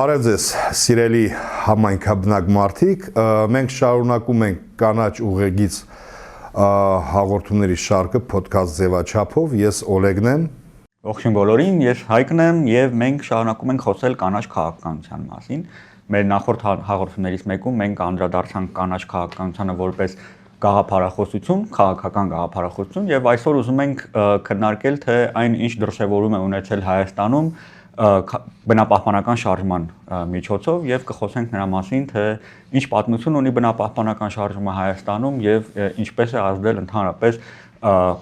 Բարև ձեզ, սիրելի համայնքաբնակ մարդիկ, մենք շարունակում ենք կանաչ ուղեգից հաղորդումների շարքը podcast ձևաչափով, ես Օլեգն եմ։ Ողջույն բոլորին, ես Հայկն եմ եւ մենք շարունակում ենք խոսել կանաչ քաղաքականության մասին։ Մեր նախորդ հաղորդումներից մեկում մենք անդրադարձանք կանաչ քաղաքականությանը որպես գաղափարախոսություն, քաղաքական գաղափարախոսություն եւ այսօր ուզում ենք քննարկել թե այն ինչ դրսեւորում է ունեցել Հայաստանում բնապահպանական շարժման միջոցով եւ կխոսենք նրա մասին թե ինչ պատմություն ունի բնապահպանական շարժումը Հայաստանում եւ ինչպես է ազդել ընդհանրապես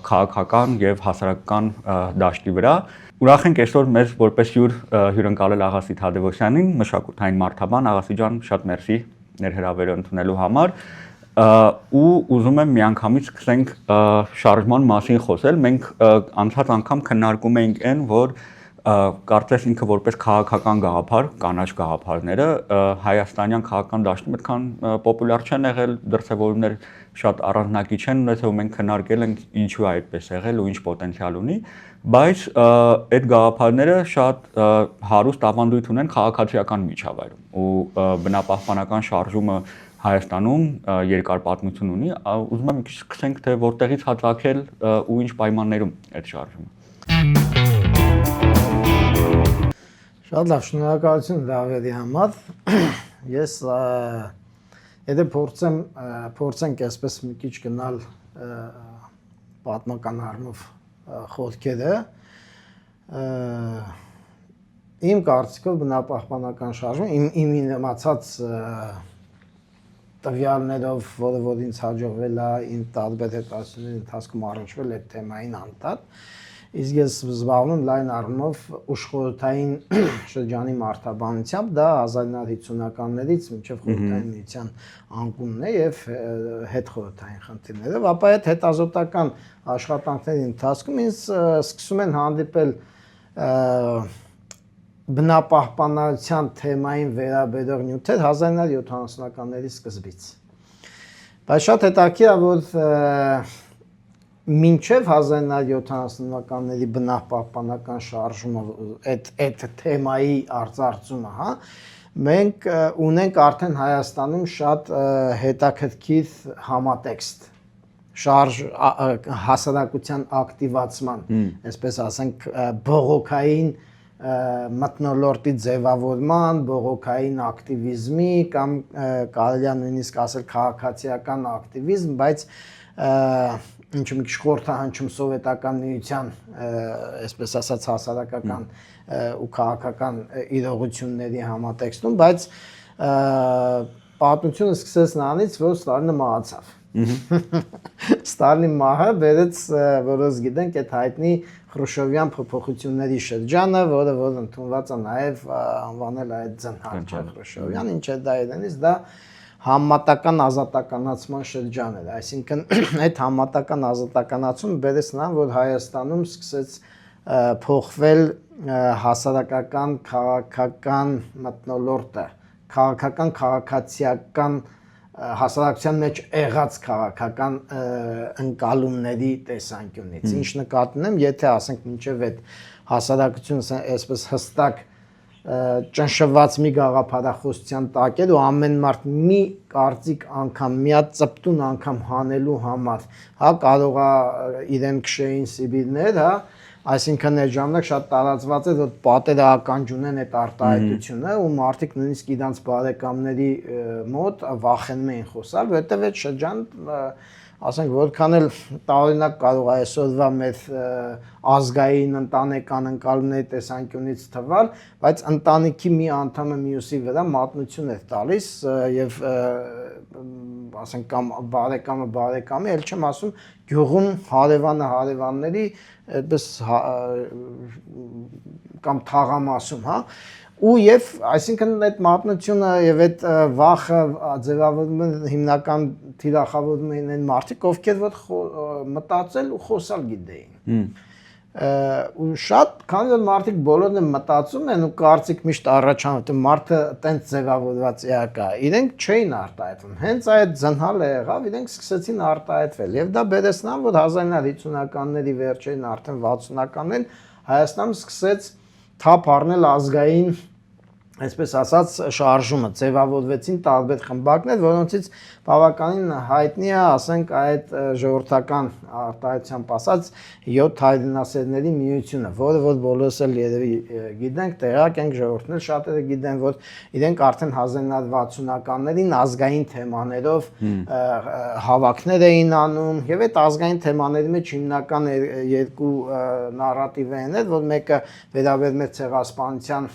քաղաքական եւ հասարակական դաշտի վրա։ Ուրախ ենք այսօր մեզ որպես հյուրընկալել Աղասի Թադևոսյանին, մշակութային մարդաբան։ Աղասի ջան, շատ մերսի ներհրավերը ընդունելու համար։ Ու ուզում եմ միանգամից սկսենք շարժման մասին խոսել։ Մենք անցած անգամ քննարկում էինք այն, որ կարծես ինքը որպես քաղաքական գաղափար, կանաչ գաղափարները հայաստանյան քաղաքական դաշտում այդքան պոպուլյար չեն եղել, դրսևորումներ շատ առանձնակի չեն ունեցել, մենք քննարկել ենք ինչու է այդպես եղել ու ինչ պոտենցիալ ունի, բայց այդ գաղափարները շատ հարուստ ավանդույթ ունեն քաղաքացիական միջավայրում ու բնապահպանական շարժումը Հայաստանում երկար պատմություն ունի, ուզում եմ սկսենք թե որտեղից է ծագել ու ինչ պայմաններում այդ շարժումը։ Շատ լավ, շնորհակալություն Դավիթի համար։ Ես եթե փորձենք այսպես մի քիչ գնալ պատմական առումով խորքերը, իմ կարծիքով բնապահպանական շարժումը իմ իմացած տվյալներով, որ ինձ հաջողվել է իմ տարբեր հետազոտությունների ընթացքում առնչվել այդ թեմային անդադ, իսկ ես զբաղվում լայն առումով ուշխորհրդային շրջանի մարդաբանությամբ, դա 1950-ականներից մինչև խորհրդային միության անկումն է եւ հետխորհրդային խնդիրներով, ապա այդ հետազոտական աշխատանքների ընթացքում ինձ սկսում են հանդիպել բնապահպանության թեմային վերաբերող նյութեր 1970-ականների սկզբից։ Բայց շատ հետաքրքիր է, որ մինչև 1970-ականների բնապահպանական շարժումը այդ թեմայի արծարծումը, հա, մենք ունենք արդեն Հայաստանում շատ հետաքրքիր համատեքստ հասարակության ակտիվացման, այսպես ասենք, բողոքային մթնոլորտի ձևավորման, բողոքային ակտիվիզմի կամ կարելի է նույնիսկ ասել քաղաքացիական ակտիվիզմ, բայց ինչու մի քիչ խորհրդահանչում սովետական միության, այսպես ասած, հասարակական ու քաղաքական իրողությունների համատեքստում, բայց պատմությունը սկսեց նրանից, որ Ստալինը մահացավ։ Ստալինի մահը բերեց, որոնց գիտենք, այդ հայտնի Խրուշչովյան փոփոխությունների շրջանը, որը ընդունված է նաև անվանել այդ ձնհարկ Խրուշչովյան, ինչ է դա իրենից, դա համատական ազատականացման շրջան էր, այսինքն այդ համատական ազատականացումը բերեց նրան, որ Հայաստանում սկսեց փոխվել հասարակական քաղաքական մթնոլորտը, քաղաքական քաղաքացիական հասարակության մեջ եղած քաղաքական ընկալումների տեսանկյունից։ Ինչ նկատի ունեմ, եթե ասենք մինչև այդ հասարակությունը այսպես հստակ ճնշված մի գաղափարախոսության տակ էր ու ամեն մարդ մի կարծիք անգամ, մի հատ ծպտուն անգամ հանելու համար, հա, կարող է իրեն քշեին Սիբիրներ, հա, այսինքն այդ ժամանակ շատ տարածված է, որ պատերը ականջունեն այդ արտահայտությունը ու մարդիկ նույնիսկ իրանց բարեկամների մոտ վախենում էին խոսալ, որովհետև այդ շրջան ասենք որքան էլ տարօրինակ կարող է այսօրվա մեր ազգային ընտանեկան ընկալումների տեսանկյունից թվալ, բայց ընտանիքի մի անդամը մյուսի վրա մատնություն էր տալիս եւ ասենք կամ բարեկամի, ել չեմ ասում գյուղում հարևանը հարևանների այդպես կամ թաղամասում, հա, ու եւ այսինքն այդ մատնությունը եւ այդ վախը ձևավորվում են հիմնական թիրախավորվում են այն մարդիկ, ովքեր որ մտածել ու խոսալ գիտեին։ Ու շատ քանի որ մարդիկ բոլորն են մտածում են ու կարծիք միշտ առաջանում, թե մարդը տենց ձևավորված է, իրենք չէին արտահայտվում։ Հենց այդ զնհալը եղավ, իրենք սկսեցին արտահայտվել եւ դա բերեց նրան, որ 1950-ականների վերջերին, արդեն 60-ականներին Հայաստանում սկսեց թափ առնել ազգային այսպես ասած շարժումը ձևավորվեցին տարբեր խմբակներ, որոնցից բավականին հայտնի է, ասենք, այդ ժողովրդական արտահայտությամբ ասած 7 հայրենասերների միությունը, որը որ բոլորս էլ երևի գիտենք, տեղյակ ենք, ժողովուրդն էլ շատերը գիտեն, որ իրենք արդեն 1960-ականներին ազգային թեմաներով հավաքներ էին անում, եւ այդ ազգային թեմաների մեջ հիմնական երկու նարատիվ են, որ մեկը վերաբերում է ցեղասպանության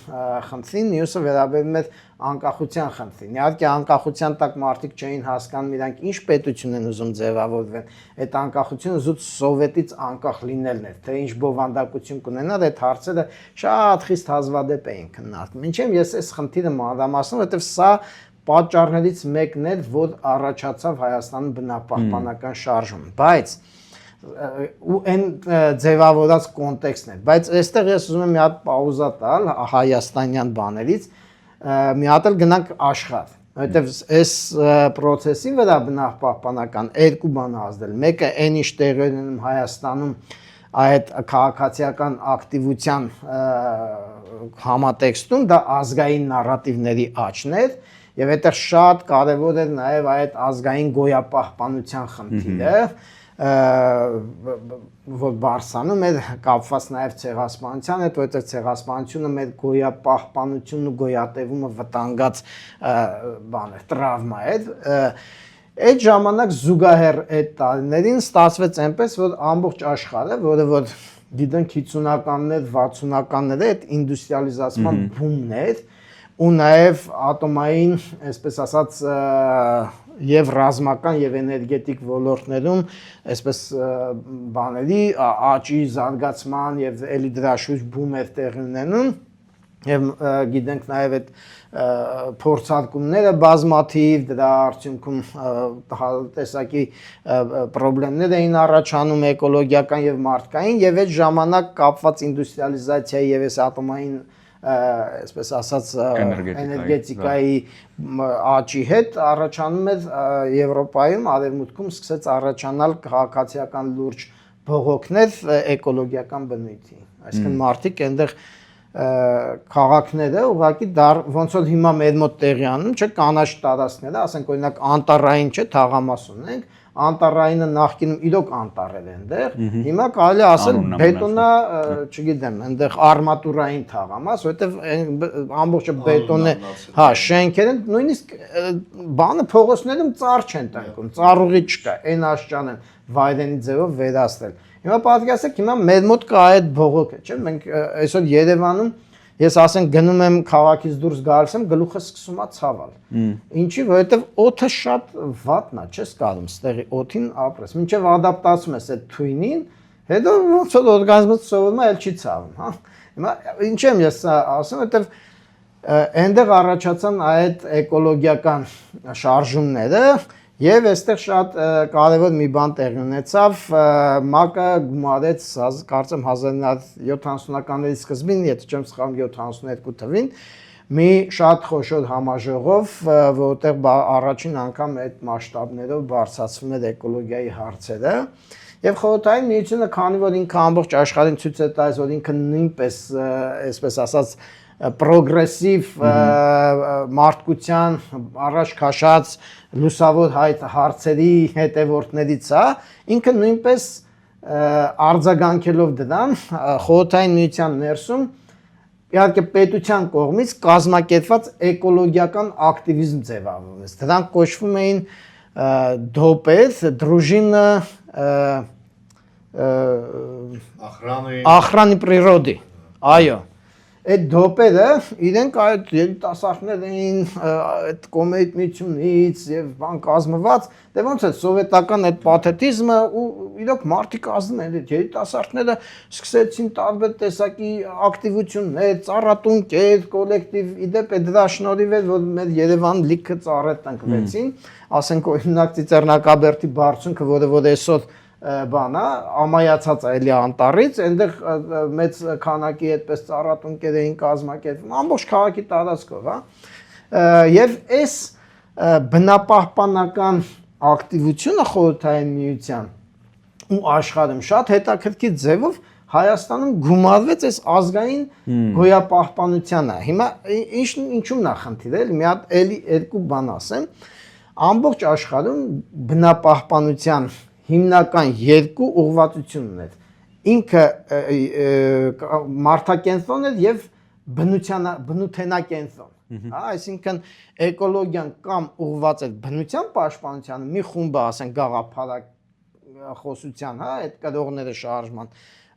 խնդրին, մյուսը վերաբերում է անկախության խնդրին։ Իհարկե անկախության տակ մարդիկ չէին հասկանում իրանք ինչ պետություն են ուզում ձևավորվեն։ Այդ անկախությունը զուտ սովետից անկախ լինելն էր, թե ինչ բովանդակություն կունենար, այդ հարցերը շատ խիստ հազվադեպ էին քննարկվում։ Ինչեմ ես այս խնդիրը մանրամասնում, որովհետև սա պատճառներից մեկն էր, որ առաջացավ Հայաստանում բնապահպանական շարժումը։ Բայց ու այն ձևավորած կոնտեքստն է, բայց այստեղ ես ուզում եմ մի հատ պաուզա տալ հայաստանյան բաներից, մի հատ էլ գնանք աշխարհ, որովհետև այս process-ի վրա բնապահպանական երկու բան ազդել։ Մեկը այն ինչ տեղի ունենում Հայաստանում այդ քաղաքացիական ակտիվության համատեքստում, դա ազգային նարատիվների աճն էր, եւ այդտեղ շատ կարեւոր էր նաեւ այդ ազգային գոյապահպանության խնդիրը, որ Բարսանում էր կապված նաև ցեղասպանության հետ, որտեղ ցեղասպանությունը մեր գոյապահպանությունն ու գոյատևումը վտանգած բան էր, տրավմա էր։ Այդ ժամանակ զուգահեռ այդ տարիներին ստացվեց այնպես, որ ամբողջ աշխարհը, որը որ գիտենք 50-ականներ, 60-ականները այդ ինդուստրիալիզացման բումն էր, ու նաև ատոմային, այսպես ասած, եւ ռազմական եւ էներգետիկ ոլորտներում այսպես բաների աճի զարգացման եւ էլի դրա շուրջ բում էր տեղի ունենում եւ գիտենք նաեւ այդ փորձարկումները բազմաթիվ դրա արդյունքում տեսակի խնդիրներ էին առաջանում էկոլոգիական եւ մարդկային եւ այդ ժամանակ կապված ինդուստրիալիզացիայի եւ այս ատոմային այսպես ասած էներգետիկայի աճի հետ առաջանում էր Եվրոպայում, Արևմուտքում սկսեց առաջանալ քաղաքացիական լուրջ բողոքներ էկոլոգիական բնույթի։ Այսինքն մարդիկ այնտեղ քաղաքները ուղղակի ոնց որ հիմա մեր մոտ տեղի անում, չէ, կանաչ տարածքները, ասենք օրինակ անտառային չէ, թաղամաս ունենք, անտառայինը նախկինում իրոք անտառ էր այնտեղ, հիմա կարելի ասել բետոնա, չգիտեմ, այնտեղ արմատուրային թաղամաս, որովհետև ամբողջը բետոն է, հա, շենքեր են, նույնիսկ բանը փողոցներում ծառ չեն տնկում, ծառուղի չկա, այն աշճան են վայրենի ձևով վերացնել։ Հիմա պատկերացրեք, հիմա մեր մոտ կա այդ բողոքը, չէ՞, մենք այսօր Երևանում ես ասենք գնում եմ քաղաքից դուրս գալիս եմ, գլուխս սկսում է ցավալ։ Ինչի, որովհետև օդը շատ վատն է, չես կարում ստեղի օդին ապրես։ Մինչև ադապտացում ես այդ թույնին, հետո ոնց որ օրգանիզմը սովորում է, էլ չի ցավում, հա։ Հիմա ինչ եմ ես ասում, որովհետև այնտեղ առաջացան այդ էկոլոգիական շարժումները եւ այստեղ շատ կարեւոր մի բան տեղի ունեցավ, ՄԱԿ-ը գումարեց, կարծեմ 1970-ականների սկզբին, եթե չեմ սխալվում 72 թվին, մի շատ խոշոր համաժողով, որտեղ առաջին անգամ այդ մասշտաբներով բարձրացվում էր էկոլոգիայի հարցերը, եւ խորհրդային միությունը, քանի որ ինքը ամբողջ աշխարհին ցույց է տալիս, որ ինքը նույնպես, այսպես ասած, պրոգրեսիվ մարդկության առաջ քաշած լուսավոր հարցերի հետևորդներից է, ինքը նույնպես արձագանքելով դրան խորհրդային միության ներսում իհարկե պետության կողմից կազմակերպված էկոլոգիական ակտիվիզմ ձևավորվեց։ Դրանք կոչվում էին ԴՕՊ, Дружина охраны природы, այո։ Այդ դոպերը իրենք այդ երիտասարդներ էին այդ կոմերցիոնից եւ բան կազմված, դե ոնց է սովետական այդ պաթետիզմը ու իրոք մարդիկ ազդում են այդ երիտասարդները սկսեցին տարբեր տեսակի ակտիվություններ, ծառատունկեր, կոլեկտիվ, իդեպ դրա շնորհիվ էր որ մեր Երևան լիքը ծառեր տնկվեցին, ասենք օրինակ Ծիծեռնակաբերդի բարձունքը, որը որ այսօր բանա ամայացած է էլի անտառից, այնտեղ մեծ քանակի այդպես ծառատունկեր էին կազմակերպվում, ամբողջ քաղաքի տարածքով, հա։ Եվ այս բնապահպանական ակտիվությունը խորհրդային միության ու աշխարհում շատ հետաքրքիր ձևով Հայաստանում գումարվեց այս ազգային գոյապահպանությանը։ Հիմա ինչու՞մն է խնդիրը, էլի մի հատ էլի երկու բան ասեմ։ Ամբողջ աշխարհում բնապահպանության հիմնական երկու ուղղվածություն ուներ։ Ինքը մարդակենտրոն էր եւ բնութենակենտրոն։ Հա, այսինքն էկոլոգիան կամ ուղղված էր բնության պաշտպանությանը, մի խումբը, ասենք, գաղափարախոսության, հա, այդ կրողները շարժման,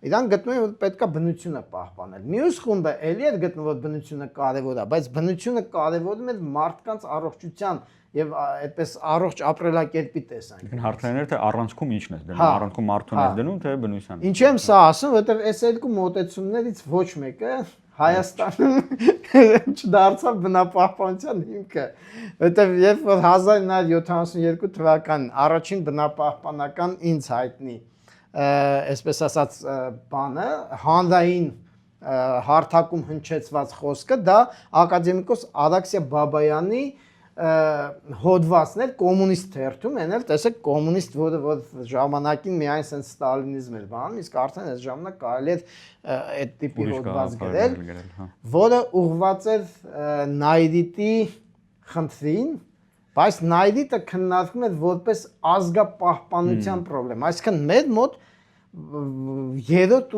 իրան գտնում են, որ պետքա բնությունը պահպանել։ Մյուս խումբը էլի էր գտնում, որ բնությունը կարևոր է, բայց բնությունը կարևորում է մարդկանց առողջության եւ այդպես առողջ ապրելակերպի տեսանկյունից։ Հարցերն թե առանցքում ինչն է դնում, առանցքում մարդուն է դնում, թե բնության։ Ինչ եմ սա ասում, որովհետեւ այս երկու մոտեցումներից ոչ մեկը Հայաստանում չդարձավ բնապահպանության հիմքը, որովհետև երբ որ 1972 թվականին առաջին բնապահպանական ինձ հայտնի, այսպես ասած, բանը, հանրային հարթակում հնչեցված խոսքը, դա ակադեմիկոս Ադաքսիա Բաբայանի հոդվածն էր կոմունիստ թերթում, այն էլ տեսեք կոմունիստ, որ ժամանակին միայն sense ստալինիզմ էր բանում, իսկ արդեն այս ժամանակ կարելի է այդ տիպի հոդված գրել, որը ուղղված էր Նայդիտի խնդրին, բայց Նայդիտը քննարկվում էր որպես ազգապահպանության խնդրեմ, այսինքն մեր մոտ երրորդ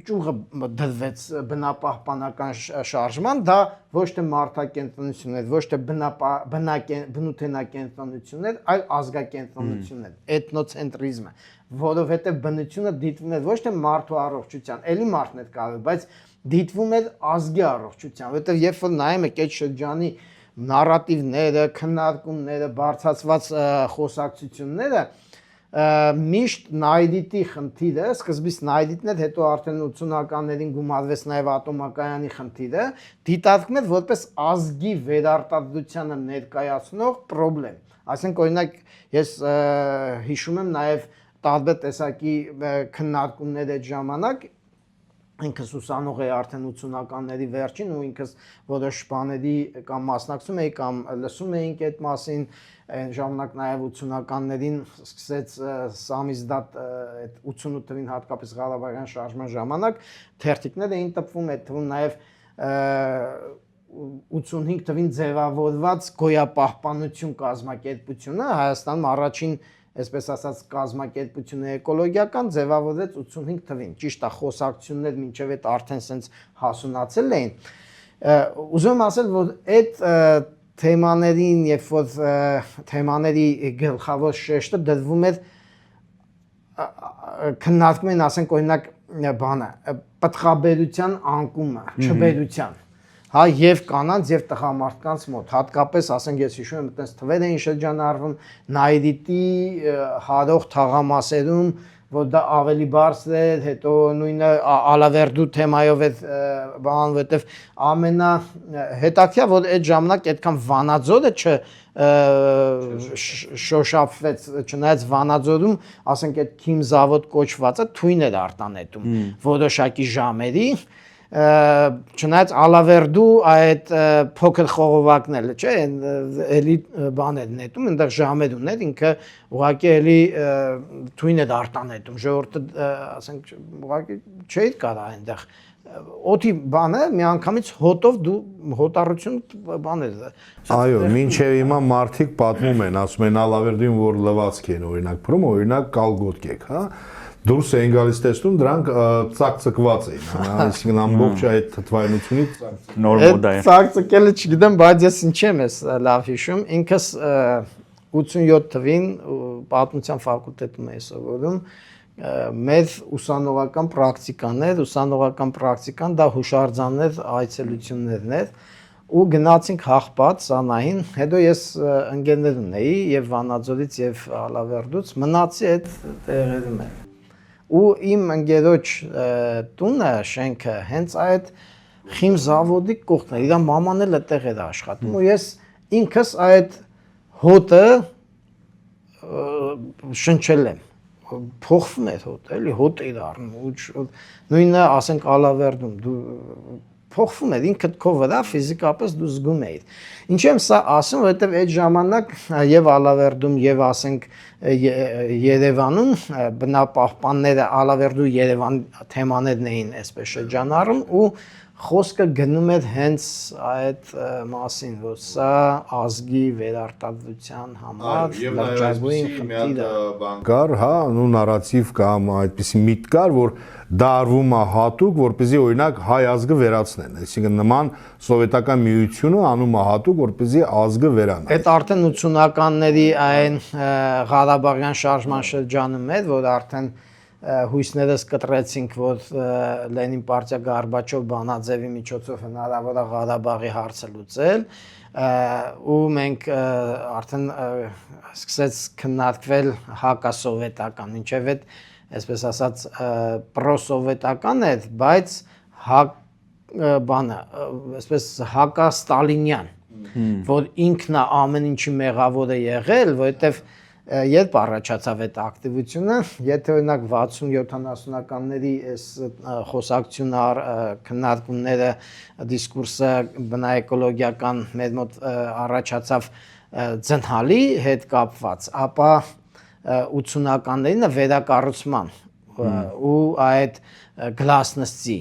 ճյուղը դրվեց բնապահպանական շարժման, դա ոչ թե մարդակենտրոնություն էր, ոչ թե բնութենակենտրոնություն էր, այլ ազգակենտրոնություն էր, էթնոցենտրիզմը, որովհետև բնությունը դիտվում էր ոչ թե մարդու առողջության, էլի մարդն էր կարող, բայց դիտվում էր ազգի առողջության, որովհետև երբ որ նայում եք այդ շրջանի նարատիվները, քննարկումները, բարձրացված խոսակցությունները, միշտ Նայդիտի խնդիրը, սկզբից Նայդիտն էր, հետո արդեն 80-ականներին գումարվեց նաև ատոմակայանի խնդիրը, դիտարկվում էր որպես ազգի վերարտադրությանը ներկայացնող խնդրեմ։ Այսինքն օրինակ ես հիշում եմ նաև տարբեր տեսակի քննարկումներ այդ ժամանակ, ինքս ուսանող էի արդեն 80-ականների վերջին ու ինքս որոշ բաների կամ մասնակցում էի կամ լսում էինք այդ մասին, այն ժամանակ նաև 80-ականներին սկսեց սամիզդատ այդ 88 թվին հատկապես Ղարաբաղյան շարժման ժամանակ թերթիկներ էին տպվում, այդ թվում նաև 85 թվին ձևավորված գոյապահպանություն կազմակերպությունը Հայաստանում առաջին այսպես ասած կազմակերպությունը էկոլոգիական ձևավորվեց 85 թվին, ճիշտ է, խոսակցություններ մինչև այդ արդեն սենց հասունացել էին։ Ուզում եմ ասել, որ այդ թեմաներին, երբ որ թեմաների գլխավոր շեշտը դրվում էր քննարկում են, ասենք օրինակ բանը, պտղաբերության անկումը, չբերության։ Հա, եւ կանանց եւ տղամարդկանց մոտ, հատկապես, ասենք ես հիշում եմ, այդպես թվեր էին շրջանառվում Նայդիտի հարող թաղամասերում, որ դա ավելի բարձր էր, հետո նույնը Ալավերդու թեմայով է բան, որտեվ ամենահետաքրքիրը, որ այդ ժամանակ այդքան Վանաձորը շոշափվեց, չնայած Վանաձորում, ասենք այդ քիմզավոդ կոչվածը թույն էր արտանետում որոշակի ժամերի, չնայած Ալավերդու այդ փոքր խողովակն էլ, չէ, էլի բան էր նետում, այնտեղ ժամեր ուներ, ինքը ուղղակի էլի թույն էր արտանետում, ժողովուրդը, ասենք, ուղղակի չէր կարա այնտեղ օդի բանը միանգամից հոտով դու հոտառություն բան էր։ Այո, մինչև հիմա մարդիկ պատմում են, ասում են Ալավերդին, որ լվացք են օրինակ փռում, օրինակ կալգոտկեք, հա։ Դուրս էին գալիս տեսնում, դրանք ծակծկված էին, այսինքն ամբողջ այդ թթվայնությունից նոր մոդա է։ Ծակծկելը չգիտեմ, բայց ես ինչ եմ ես լավ հիշում, ինքս 87 թվին պատմության ֆակուլտետում էի սովորում, մեր ուսանողական պրակտիկան դա հուշարձաններ, այցելություններն էր ու գնացինք Հաղպատ, Սանահին, հետո ես ընկերներ ունեի եւ Վանաձորից եւ Ալավերդուց, մնացի այդ տեղերում եմ։ Ու իմ ընկերոջ տունը, շենքը հենց այդ խիմզավոդի կողքն էր, իր մաման էլ այդտեղ էր աշխատում ու ես ինքս այդ հոտը շնչել եմ, փոխվում էր հոտը, էլի հոտ էր առնում, նույնը ասենք Ալավերդում, դու փոխվում էր ինքդ քո վրա ֆիզիկապես դու զգում էիր։ Ինչի եմ սա ասում, որովհետև այդ ժամանակ եւ Ալավերդում եւ ասենք Երևանում բնապահպանները Ալավերդու Երևան թեմաներն էին այսպես շրջանառում ու խոսքը գնում էր հենց այդ մասին, որ սա ազգի վերարտադրության համար լրջագույն խնդիր է։ Բան կար, հա, նու նարատիվ կամ այդպիսի միտք կար, որ դա արվում է հատուկ, որպեսզի օրինակ հայ ազգը վերացնեն, այսինքն նման սովետական միությունը անում է հատուկ, որպեսզի ազգը վերանա։ Այդ արդեն 80-ականների այն Ղարաբաղյան շարժման շրջանում էր, որ արդեն հույսներս կտրեցինք, որ Լենին պարտիա Գորբաչով Բանաձևի միջոցով հնարավոր է Ղարաբաղի հարցը լուծել ու մենք արդեն սկսեց քննարկվել հակասովետական, ինչև այդ այսպես ասած պրոսովետական էր, բայց բանը, այսպես հակաստալինյան, որ ինքն է ամեն ինչի մեղավոր է եղել, որովհետև երբ առաջացավ այդ ակտիվությունը, եթե օրինակ 60-70-ականների այս խոսակցությունար քննարկումները, դիսկուրսը բնաէկոլոգիական մեր մոտ առաջացավ ձնհալի հետ կապված, ապա 80-ականներին վերակառուցման ու այդ գլասնստի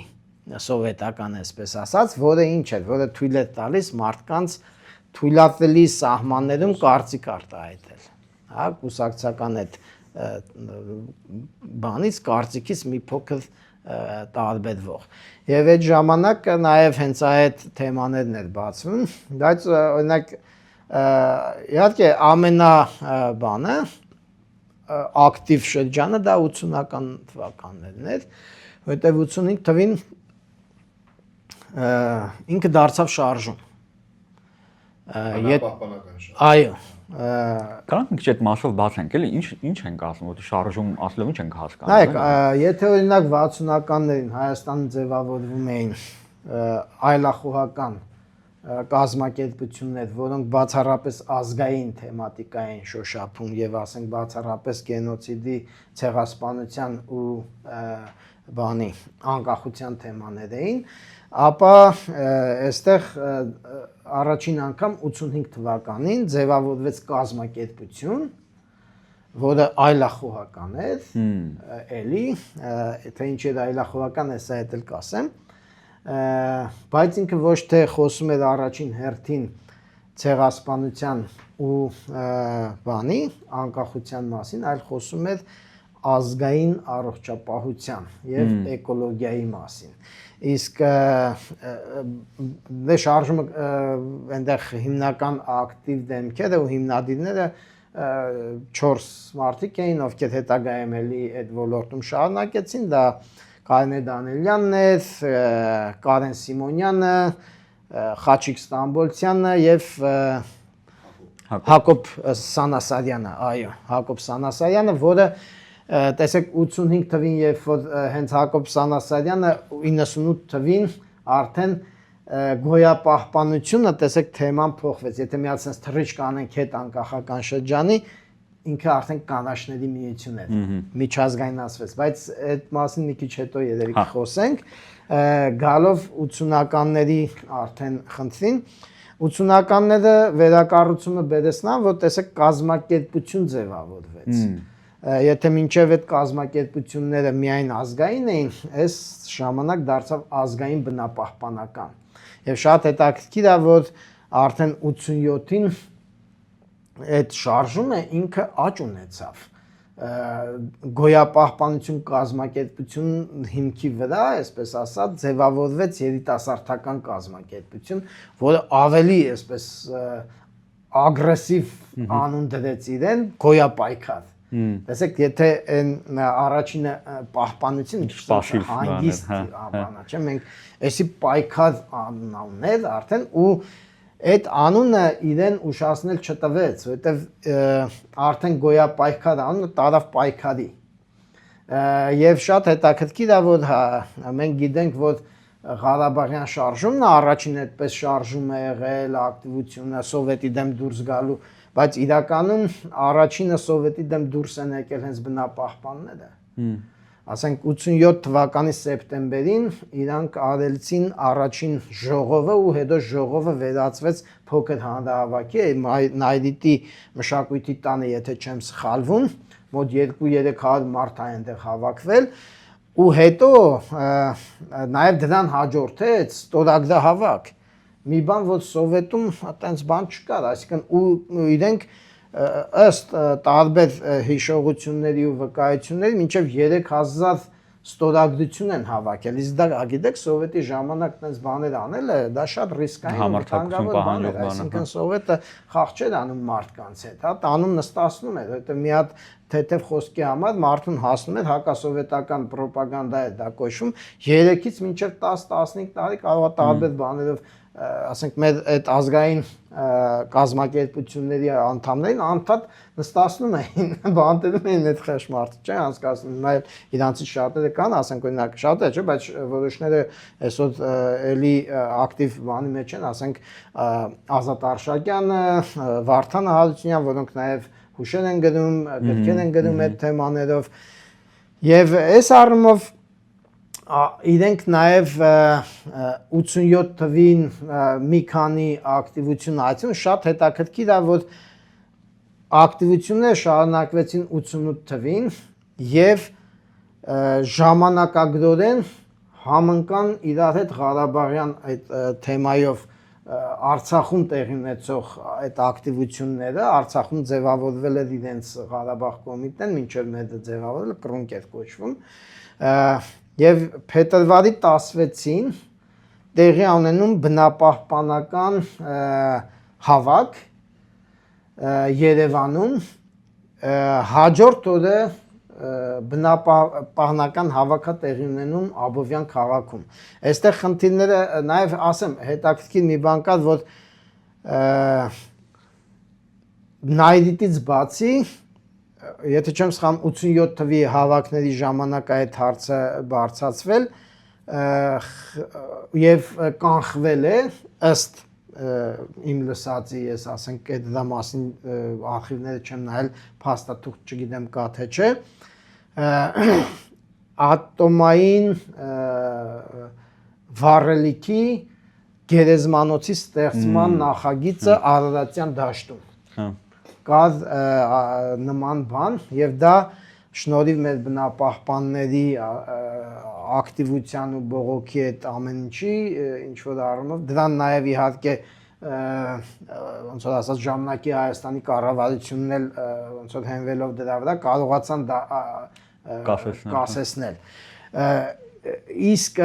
սովետական այսպես ասած, որը ինչ էր, որը թույլ է տալիս մարդկանց թույլատրելի սահմաններում կարծիք արտահայտել։ Հա, կուսակցական այդ բանից կարծիքից մի փոքր տարբերվող։ Եվ այդ ժամանակ նաև հենց այդ թեմաներն էր բացվում, բայց օրինակ իհարկե ամենա բանը ակտիվ շրջանը դա 80-ական թվականներն էր, որտեղ 85 թվին ինքը դարձավ շարժում։ Բնապահպանական շարժում։ Այո, Կարանք մի քիչ այդ մասով բացենք, էլի ինչ ենք ասում, որ շարժում ասելով ինչ ենք հասկանում։ նայեք, եթե օրինակ 60-ականներին Հայաստանը ձևավորվում էին այլախոհական կազմակերպություններ, որոնք բացառապես ազգային թեմատիկա էին շոշափում եւ ասենք բացառապես գենոցիդի, ցեղասպանության ու բանի անկախության թեմաներ էին, ապա այստեղ առաջին անգամ 85 թվականին ձևավորվեց կազմակերպություն, որը այլախոհական էր, էլի, թե ինչ էր այլախոհական, հեսա հետ էլ կասեմ, բայց ինքը ոչ թե խոսում էր առաջին հերթին ցեղասպանության ու բանի անկախության մասին, այլ խոսում էր ազգային առողջապահության եւ էկոլոգիայի մասին։ Իսկ դե շարժումը այնտեղ հիմնական ակտիվ դեմքերը ու հիմնադիրները 4 մարդիկ էին, ովքեր հետագայում էլի այդ ոլորտում շարունակեցին, դա Կարենե Դանիելյանն էր, Կարեն Սիմոնյանը, Խաչիկ Ստամբոլցյանը եւ Հակոբ Սանասարյանը, այո, Հակոբ Սանասարյանը, որը տեսեք 85 թվին, երբ որ հենց Հակոբ Սանասարյանը 98 թվին արդեն գոյապահպանությունը, տեսեք թեման փոխվեց, եթե միացնես թռիչք անենք հետ անկախական շրջանի, ինքը արդեն կանաչների միություն էր, միջազգայնացվեց, բայց այդ մասին մի քիչ հետո երևի կխոսենք, գալով 80-ականների արդեն խնդրին, 80-ականները վերակառուցումը բերեցնան, որ տեսեք կազմակերպություն ձևավորվեց։ Եթե մինչև այդ կազմակերպությունները միայն ազգային էին, այս ժամանակ դարձավ ազգային բնապահպանական։ Եվ շատ հետաքրքիր է, որ արդեն 87-ին այդ շարժումը ինքը աճ ունեցավ։ Գոյապահպանություն կազմակերպություն հիմքի վրա, այսպես ասած, ձևավորվեց երիտասարդական կազմակերպություն, որը ավելի այսպես ագրեսիվ անուն դրեց իրեն գոյապայքար։ Տեսեք, եթե այն առաջինը պահպանությունը հանգիստ բանա, չէ՞, մենք էսի պայքար անուններ արդեն ու այդ անունը իրեն ուշացնել չտվեց, որովհետև արդեն գոյապայքար անունը տարավ պայքարի։ Եվ շատ հետաքրքիր է, որ մենք գիտենք, որ Ղարաբաղյան շարժումն է առաջին այդպես շարժում է եղել, ակտիվությունը սովետի դեմ դուրս գալու, բայց իրականում առաջինը սովետի դեմ դուրս են եկել հենց բնապահպանները, ասենք 87 թվականի սեպտեմբերին իրանք արելցին առաջին ժողովը ու հետո ժողովը վերածվեց փոքր հանրահավաքի Նայդիտի մշակույթի տանը, եթե չեմ սխալվում, մոտ 2-300 մարդ այնտեղ հավաքվել ու հետո նաև դրան հաջորդեց ստորագրահավաք։ Մի բան, որ Սովետում այտենց բան չկար, այսինքն ու իրենք ըստ տարբեր հիշողությունների ու վկայությունների մինչև 3000 ստորագրություն են հավաքել։ Իսկ դա գիտեք Սովետի ժամանակ այդպես բաներ անելը դա շատ ռիսկային ու վտանգավոր բան էր, այսինքն Սովետը խաղ չէր անում մարդկանց հետ, հա, տանում նստացնում էր, հետո մի հատ թեթև խոսքի համար մարդուն հասնում էր հակասովետական ռոպագանդա է դա կոչվում 3-ից մինչև 10-15 տարի կարող է տարբեր բաներով ասենք մեր այդ ազգային կազմակերպությունների անդամներին անդադ նստացնում էին, բանտերում էին այդ խեղճ մարդը, չէ՞, անցկացնում, նաև իրանցից շատերը կան, ասենք օրինակ շատերը չէ, բայց որոշները այսօր էլի ակտիվ բանի մեջ են, ասենք Ազատ Արշակյանը, Վարդան Հարությունյան, որոնք նաև հուշեր են գրում, գրքեր են գրում այդ թեմաներով, եւ այս առումով իրենք նաև 87 թվին մի քանի ակտիվություն այցում շատ հետաքրքիր է որ ակտիվությունները շարունակվեցին 88 թվին եւ ժամանակագրորեն համընկան իրար հետ Ղարաբաղյան այդ թեմայով Արցախում տեղի ունեցող այդ ակտիվությունները Արցախում ձևավորվել էր իրենց Ղարաբաղ կոմիտեն մինչև մեդը ձևավորել կրոնկ էր կոչվում Եվ փետրվարի 16-ին տեղի ունենում բնապահպանական հավաք Երևանում հաջորդ օրը բնապահպանական հավաքը տեղի ունենում Աբովյան քաղաքում։ Այստեղ խնդիրները նաև ասեմ հետաքրքիր մի բան կա որ Նայդիտից բացի Եթե չեմ սխալվում 87 թվի հավաքների ժամանակ այդ հարցը բարձրացվել եւ կանխվել է ըստ իմ լսածի ես ասենք այդ դա մասին արխիվները չեմ նայել փաստաթուղթ չգիտեմ կա թե չէ ատոմային վառելիքի գերեզմանոցի ստեղծման նախագիծը Արարատյան դաշտում կար նման բան եւ դա շնորհիվ մեր բնապահպանների ակտիվության ու բողոքի այդ ամեն ինչի ինչ որ առումով դրան նաեւ իհարկե ոնց որ ասած ժամանակի Հայաստանի կառավարությունն էլ ոնց որ հենվելով դրա վրա կարողացան դա կասեցնել իսկ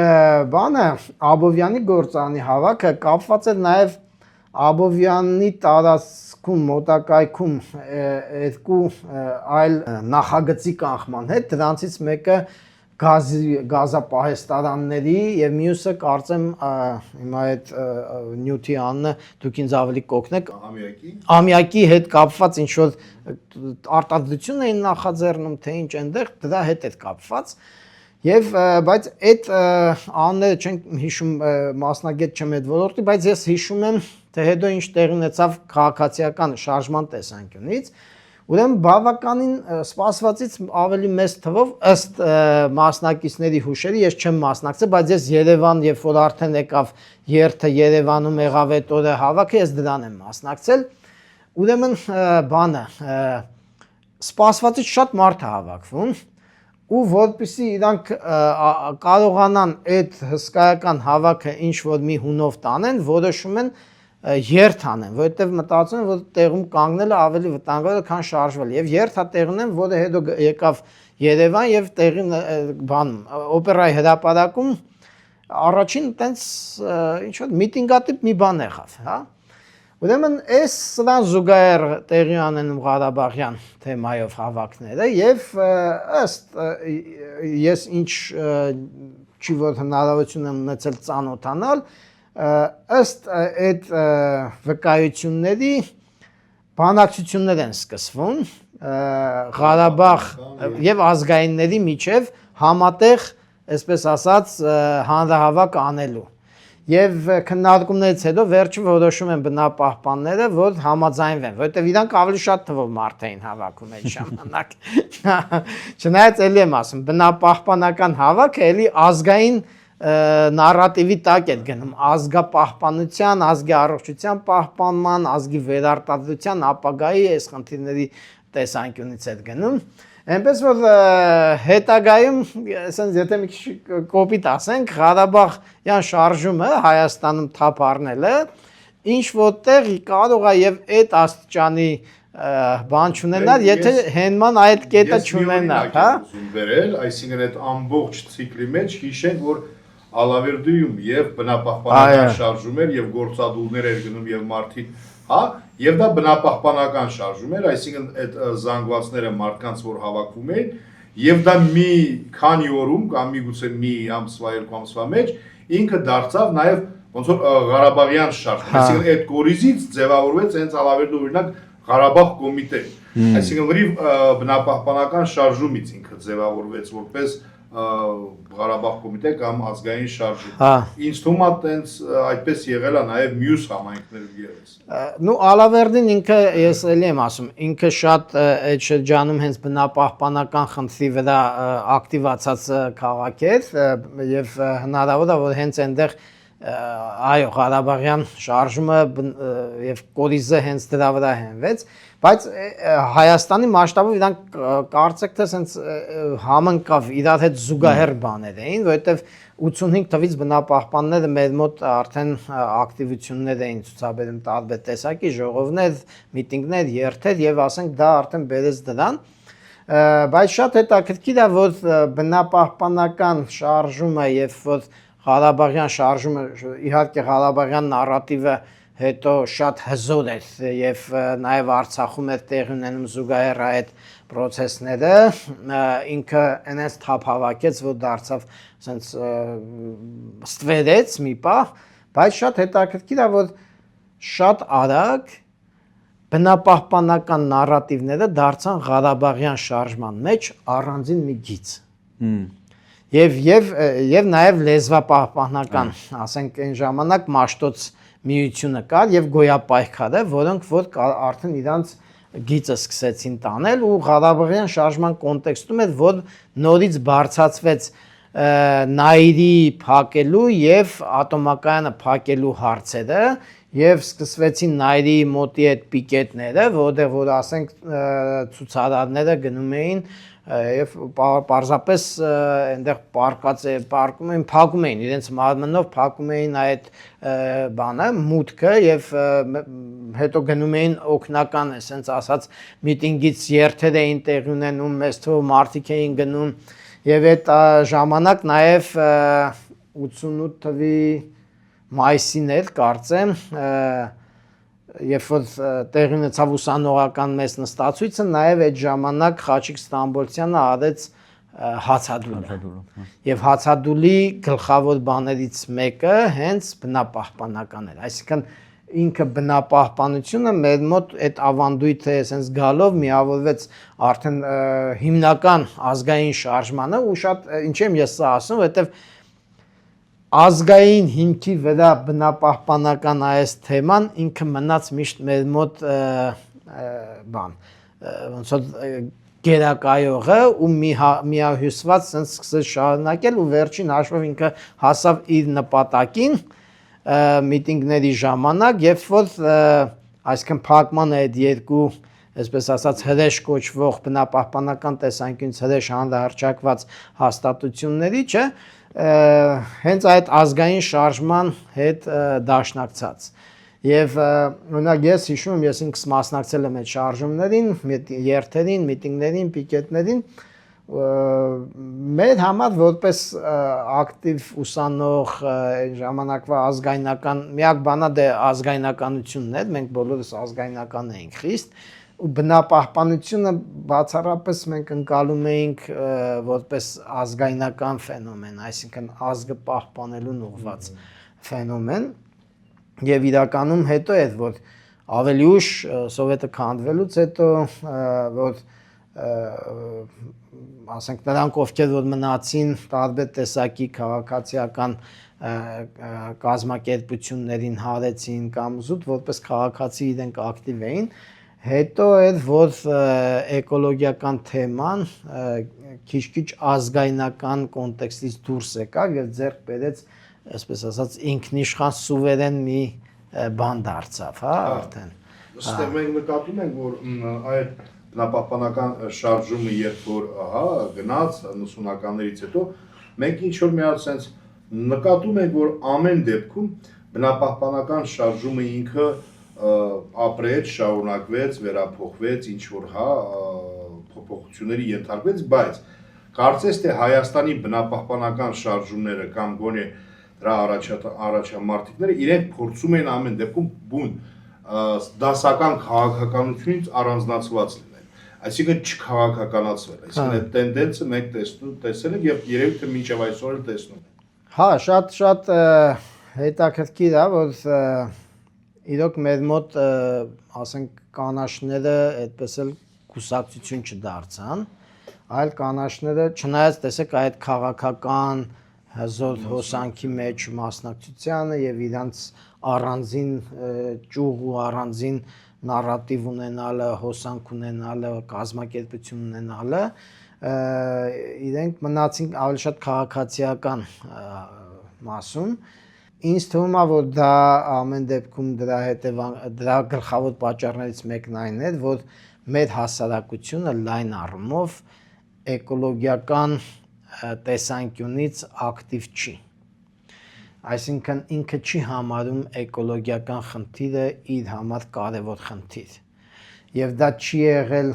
բանը Աբովյանի գործանի հավաքը կապված է նաեւ Աբովյանի տարածքում մոտակայքում երկու այլ նախագծի կանխման հետ դրանցից մեկը գազապահեստարանների եւ մյուսը կարծեմ հիմա այդ նյութի անունը դուք ինձ ավելի կօգնեք ամյակի հետ կապված ինչ որ արտադրություն էին նախաձեռնում թե ինչ այնտեղ դրա հետ է կապված Եվ բայց այդ անունները չենք հիշում մասնագետ չեմ այդ ոլորտի, բայց ես հիշում եմ թե հետո ինչ տեղի ունեցավ քաղաքացիական շարժման տեսանկյունից, ուրեմն բավականին սպասվածից ավելի մեծ թվով ըստ մասնակիցների հուշերի ես չեմ մասնակցել, բայց ես Երևան, երբ որ արդեն եկավ երթը Երևանում եղավ այդ օրը հավաքը, ես դրան եմ մասնակցել, ուրեմն բանը սպասվածից շատ մարդ է հավաքվում ու որպեսզի իրանք կարողանան այդ հսկայական հավաքը ինչ որ մի հունով տանեն, որոշում են երթ անեն, որովհետև մտածում են, որ տեղում կանգնելը ավելի վտանգավոր է, քան շարժվել։ Եվ երթա տեղ ունեն, որը հետո եկավ Երևան եւ տեղի բանում օպերայի հրապարակում առաջին տենց ինչ որ միտինգատիպ մի բան եղավ, հա։ Ուրեմն այս սրան զուգահեռ տեղի անենում Ղարաբաղյան թեմայով հավաքները եւ ըստ ես ինչ չի որ հնարավորություն եմ ունեցել ծանոթանալ ըստ այդ վկայությունների բանակցություններ են սկսվում Ղարաբաղ եւ ազգայինների միջև համատեղ այսպես ասած հանրահավաք անելու Եվ քննարկումներից հետո վերջը որոշում են բնապահպանները, որ համաձայնվեն, որովհետև իրանք ավելի շատ թվով մարդ էին հավաքում այդ ժամանակ։ Չնայած էլի եմ ասում, բնապահպանական հավաքը էլի ազգային նարատիվի տակ է գնում, ազգապահպանության, ազգի առողջության պահպանման, ազգի վերարտադրության ապագայի այս խնդիրների տեսանկյունից է գնում։ Այնպես որ հետագայում, ասենք եթե մի քիչ կոպիտ ասենք, Ղարաբաղյան շարժումը Հայաստանում թափ առնելը ինչ որտեղ կարող է եւ այդ աստիճանի բան չունենալ, եթե հենման այդ կետը չունենա, հա։ Վերել, այսինքն այդ ամբողջ ցիկլի մեջ հիշենք, որ Ալավերդիում եւ բնապահպանական շարժում էր եւ գործադուլներ էր գնում եւ մարդիկ, հա, եւ դա բնապահպանական շարժում էր, այսինքն այդ զանգվածները մարդկանց որ հավաքվում էին եւ դա մի քանի օրում կամ միգուցե մի ամսվա երկու ամսվա մեջ ինքը դարձավ նաեւ ոնց որ Ղարաբաղյան շարժում, այսինքն այդ կորիզից ձևավորվեց հենց Ալավերդու օրինակ Ղարաբաղ կոմիտե, այսինքն լրիվ բնապահպանական շարժումից ինքը ձևավորվեց որպես Ղարաբաղ կոմիտե կամ ազգային շարժում։ Ինձ թվում է տենց այդպես եղել է նաև մյուս համայնքներում ևս։ Նու Ալավերդին ինքը ես էլի եմ ասում, ինքը շատ այդ շրջանում հենց բնապահպանական խնդրի վրա ակտիվացած քաղաք էր եւ հնարավոր է որ հենց այնտեղ այո Ղարաբաղյան շարժումը եւ կորիզը հենց դրա վրա հենվեց, բայց Հայաստանի մասշտաբով իրանք կարծեք թե sense համընկավ իրար հետ զուգահեռ բաներ էին, որովհետեւ 85 թվից բնապահպանները մեր մոտ արդեն ակտիվություններ էին ցուցաբերում տարբեր տեսակի ժողովներ, միտինգներ, երթեր եւ ասենք դա արդեն բերեց դրան, բայց շատ հետաքրքիր է որ բնապահպանական շարժումը եւ որ Ղարաբաղյան շարժումը իհարկե Ղարաբաղյան նարատիվը հետո շատ հզոր էր եւ նաեւ Արցախում էր տեղ ունենում զուգահեռ այդ process-ները ինքը այնպես թափ հավաքեց որ դարձավ ասենց ստվերեց մի պահ բայց շատ հետաքրքիր է որ շատ արագ բնապահպանական նարատիվները դարձան Ղարաբաղյան շարժման մեջ առանձին մի գիծ Եվ նաև լեզվապահպանական, ասենք այն ժամանակ Մաշտոց միությունը կար եւ գոյապայքարը, որոնք որ արդեն իրանց գիծը սկսեցին տանել ու Ղարաբաղյան շարժման կոնտեքստում էր, որ նորից բարձրացվեց նայիրի փակելու եւ ատոմակայանը փակելու հարցերը եւ սկսվեցին նայիրի մոտի այդ պիկետները, որտեղ որ ասենք ցուցարարները գնում էին եւ պարզապես այնտեղ փակում էին իրենց մարմնով փակում էին այդ բանը մուտքը եւ հետո գնում էին օկնական այսպես ասած միտինգից երթեր էին տեղի ունենում մեծ թվով մարդիկ էին գնում եւ այդ ժամանակ նաեւ 88 թվի մայիսին էր կարծեմ Երբ որ տեղի ունեցավ ուսանողական մեծ նստածույցը, նաև այդ ժամանակ Խաչիկ Ստամբոլցյանը արեց հացադուլը։ Եվ հացադուլի գլխավոր բաներից մեկը հենց բնապահպանական էր։ Այսինքն ինքը բնապահպանությունը մեր մոտ այդ ավանդույթը այսպես գալով միավորվեց արդեն հիմնական ազգային շարժմանը ու շատ ինչ եմ ես սա ասում, որովհետև ազգային հիմքի վրա բնապահպանական այս թեման ինքը մնաց միշտ մեր մոտ բան ոնց որ գերակայողը ու միահյուսված sense սկսեց շարունակել ու վերջին հաշվով ինքը հասավ իր նպատակին միտինգների ժամանակ երբ որ այսինքն փակման այդ երկու այսպես ասած հրեշ կոչվող բնապահպանական տեսանկյունից հրեշ հանրահռչակված հաստատությունների չէ հենց այդ ազգային շարժման հետ դաշնակցած եւ օրինակ ես հիշում եմ ես ինքս մասնակցել եմ այդ շարժումներին, երթերին, միտինգներին, պիկետներին մեր համար որպես ակտիվ ուսանող ժամանակվա ազգայնական միակ բանը դե ազգայնականությունն էր, մենք բոլորս ազգայնական էինք խիստ ու բնապահպանությունը բացառապես մենք ընկալում էինք որպես ազգայնական ֆենոմեն, այսինքն ազգը պահպանելուն ուղղված ֆենոմեն եւ իրականում հետո էր որ ավելի ուշ սովետը քանդվելուց հետո որ ասենք նրանք ովքեր որ մնացին տարբեր տեսակի քաղաքացիական կազմակերպություններին հարեցին կամ զուտ որպես քաղաքացի իրենք ակտիվ էին, հետո այդ որ էկոլոգիական թեման քիչ-քիչ ազգայնական կոնտեքստից դուրս եկավ եւ ձեռք բերեց, այսպես ասած, ինքնիշխան սուվերեն մի բան դարձավ, հա, արդեն։ Այստեղ մենք նկատում ենք, որ այդ բնապահպանական շարժումը երբ որ գնաց 90-ականներից հետո, մենք ինչ որ մի հատ sense նկատում ենք, որ ամեն դեպքում բնապահպանական շարժումը ինքը ապրեց, շարունակվեց, վերափոխվեց, ինչ որ փոփոխությունների ենթարկվեց, բայց կարծես թե Հայաստանի բնապահպանական շարժումները կամ գոնե դրա առաջամարտիկները իրենք փորձում են ամեն դեպքում բուն դասական քաղաքականությունից առանձնացված լինել, այսինքն չքաղաքականացվել, այսինքն այդ տենդենսը մենք տեսել ենք եւ երևի թե մինչեւ այսօր էլ տեսնում ենք։ Հա, շատ հետաքրքիր է, որ իրոք մեր մոտ, ասենք, կանաչները այդպես էլ կուսակցություն չդարձան, այլ կանաչները, չնայած տեսեք այդ քաղաքական հզոր հոսանքի մեջ մասնակցությանը եւ իրանց առանձին ճյուղ ու առանձին նարատիվ ունենալը, հոսանք ունենալը, կազմակերպություն ունենալը, իրենք մնացին ավելի շատ քաղաքացիական մասում։ Ինձ թվում է, որ դա ամեն դեպքում դրա գլխավոր պատճառներից մեկն այն է, որ մեր հասարակությունը լայն առումով էկոլոգիական տեսանկյունից ակտիվ չի։ Այսինքն ինքը չի համարում էկոլոգիական խնդիրը իր համար կարևոր խնդիր։ Եվ դա չի եղել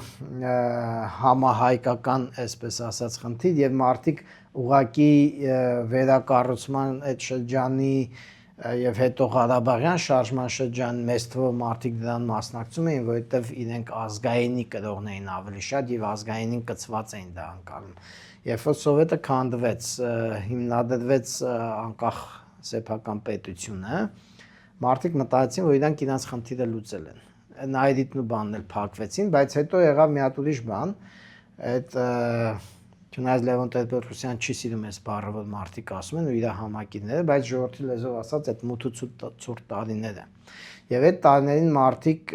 համահայկական, այսպես ասած, խնդիր եւ մարդիկ ուղղակի վերակառուցման այդ շրջանի եւ հետո Ղարաբաղյան շարժման շրջան մեծ թվով մարդիկ դրան մասնակցում էին, որովհետեւ իրենք ազգայինի կրողն էին ավելի շատ եւ ազգայինին կցված էին դա անցալում։ Երբ որ Սովետը քանդվեց, հիմնադրվեց անկախ սեփական պետությունը, մարդիկ մտածեցին, որ իրանք իրենց խնդիրը լուծել են։ Նայրիտն ու բանն էլ փակվեցին, բայց հետո եղավ մի հատ ուրիշ բան, այդ չնայած Լևոն Տեր-Պետրոսյանը չի սիրում այս բառը, որ մարդիկ ասում են ու իր համակիրները, բայց ժողովրդի լեզվով ասած այդ մութ ու ցուրտ տարիները։ Եվ այդ տարիներին մարդիկ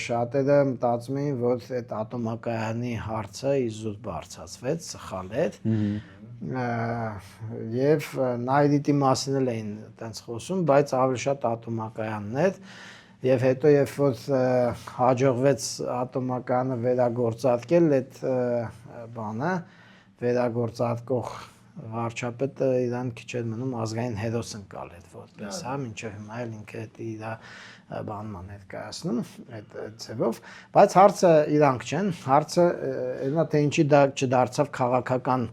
շատերը մտածում էին, որ այդ ատոմակայանի հարցը իզուր բարձրացվեց, սխալ էր։ Եվ Նայրիտի մասին էլ էին այդպես խոսում, բայց ավելի շատ ատոմակայանն էր։ Եվ հետո երբ որ հաջողվեց ատոմակայանը վերագործարկել այդ բանը, վերագործարկող վարչապետը իրան քիչ էր մնում ազգային հերոս ընկալ այդ որպես, հա, մինչև հիմա էլ ինքը իր բանն ներկայացնում այդ ձևով, բայց հարցը իրանք չեն, հարցը այնա թե ինչի դա չդարձավ քաղաքական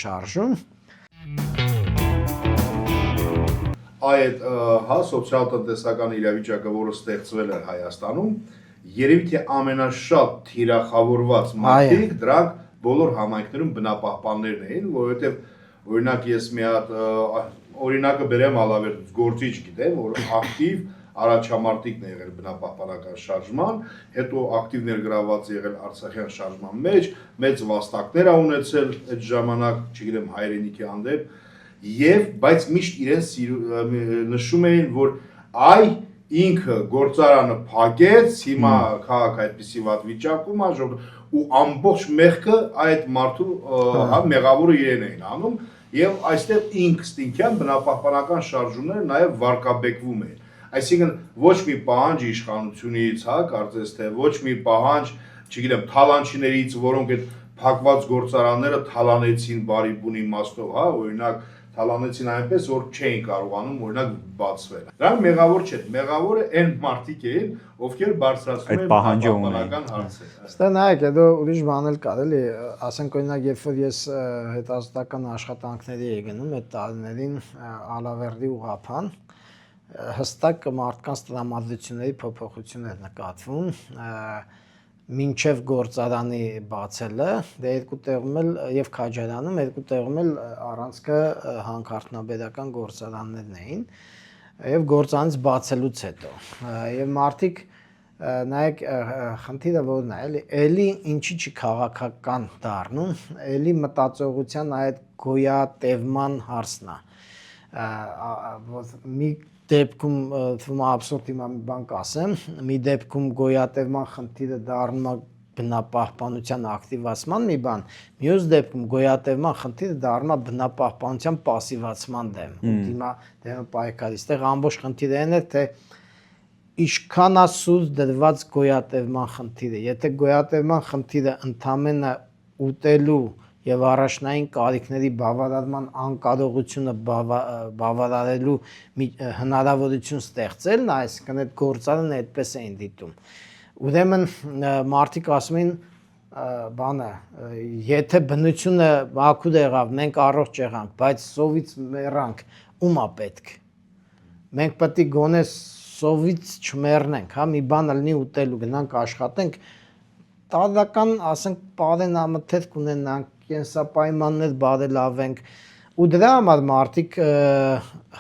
շարժում։ Այդ սոցիալ-տնտեսական իրավիճակը, որը ստեղծվել է Հայաստանում, երևի թե ամենաշատ թիրախավորված մարդիկ դրանք բոլոր համայնքներում բնապահպաններն էին, որովհետև օրինակ ես մի հատ օրինակը բերեմ Ալավերդից, Գործիչ գիտեմ, որ ակտիվ առաջամարտիկն է եղել բնապահպանական շարժման, հետո ակտիվ ներգրավված եղել Արցախյան շարժման մեջ, մեծ վաստակներ ա ունեցել այդ ժամանակ, չգիտեմ, հայրենիքի հանդեպ, եւ բայց միշտ իրենց նշում էին, որ այ ինքը գործարանը փակեց, հիմա քաղաքը այդպիսի վատ վիճակում է, ու ամբողջ մեղքը այդ մարդու մեղավորը իրեն էին անում, եւ այստեղ ինստինկտյան բնապահպանական շարժումները նաեւ վարկաբեկվում էին։ Այսինքն ոչ մի պահանջ իշխանությունից, կարծես թե ոչ մի պահանջ, չգիտեմ, թալանչիներից, որոնք այդ փակված գործարանները թալանեցին բարի բուն իմաստով, օրինակ թալանեցին այնպես, որ չէին կարողանում օրինակ բացվել։ Դրանք մեղավոր չէ, մեղավորը այն մարդիկ էին, ովքեր բարձրացնում են բնապահպանական հարցերը։ Ստե նայեք, հետո ուրիշ բան էլ կար, էլի, ասենք օրինակ, երբ որ ես հետազոտական աշխատանքների էի գնում այդ տարիներին Ալավերդի ուղղափան, հստակ մարդկանց տրամադրությունների փոփոխություն էր նկատվում, մինչև գործարանի բացելը, դե երկու տեղում էլ եւ Քաջարանում երկու տեղում էլ առանցքը հանքարդյունաբերական գործարաններն էին եւ գործարանից բացելուց հետո եւ մարդիկ նայեք խնդիրը որն է, էլի ինչի չի քաղաքական դառնում, էլի մտածողության այդ գոյատևման հարցն է։ Մի դեպքում թվում է абսուրդ հիմա մի բան կասեմ, մի դեպքում գոյատևման խնդիրը դառնում է բնապահպանության ակտիվացման մի բան, մյուս դեպքում գոյատևման խնդիրը դառնում է բնապահպանության պասիվացման դեմ։ Հիմա դեմը պայքարի, այստեղ ամբողջ խնդիրը այն է, թե ինչքան է սուր դրված գոյատևման խնդիրը։ Եթե գոյատևման խնդիրը ընդամենը ուտելու եւ առաջնային կարիքների բավարարման անկարողությունը բավարարելու հնարավորություն ստեղծելն է, այսինքն այդ գործարանը այդպես էին դիտում։ Ուրեմն մարդիկ ասում են բանը, եթե բնությունը մաքուր եղավ, մենք առողջ եղանք, բայց սովից մեռանք, ում է պետք։ Մենք պետք է գոնե սովից չմեռնենք, հա, մի բան լինի ուտելու, գնանք աշխատենք, տարական, ասենք, պարենամթերք ունենանք, կենսապայմաններ բարելավենք, ու դրա համար մարդիկ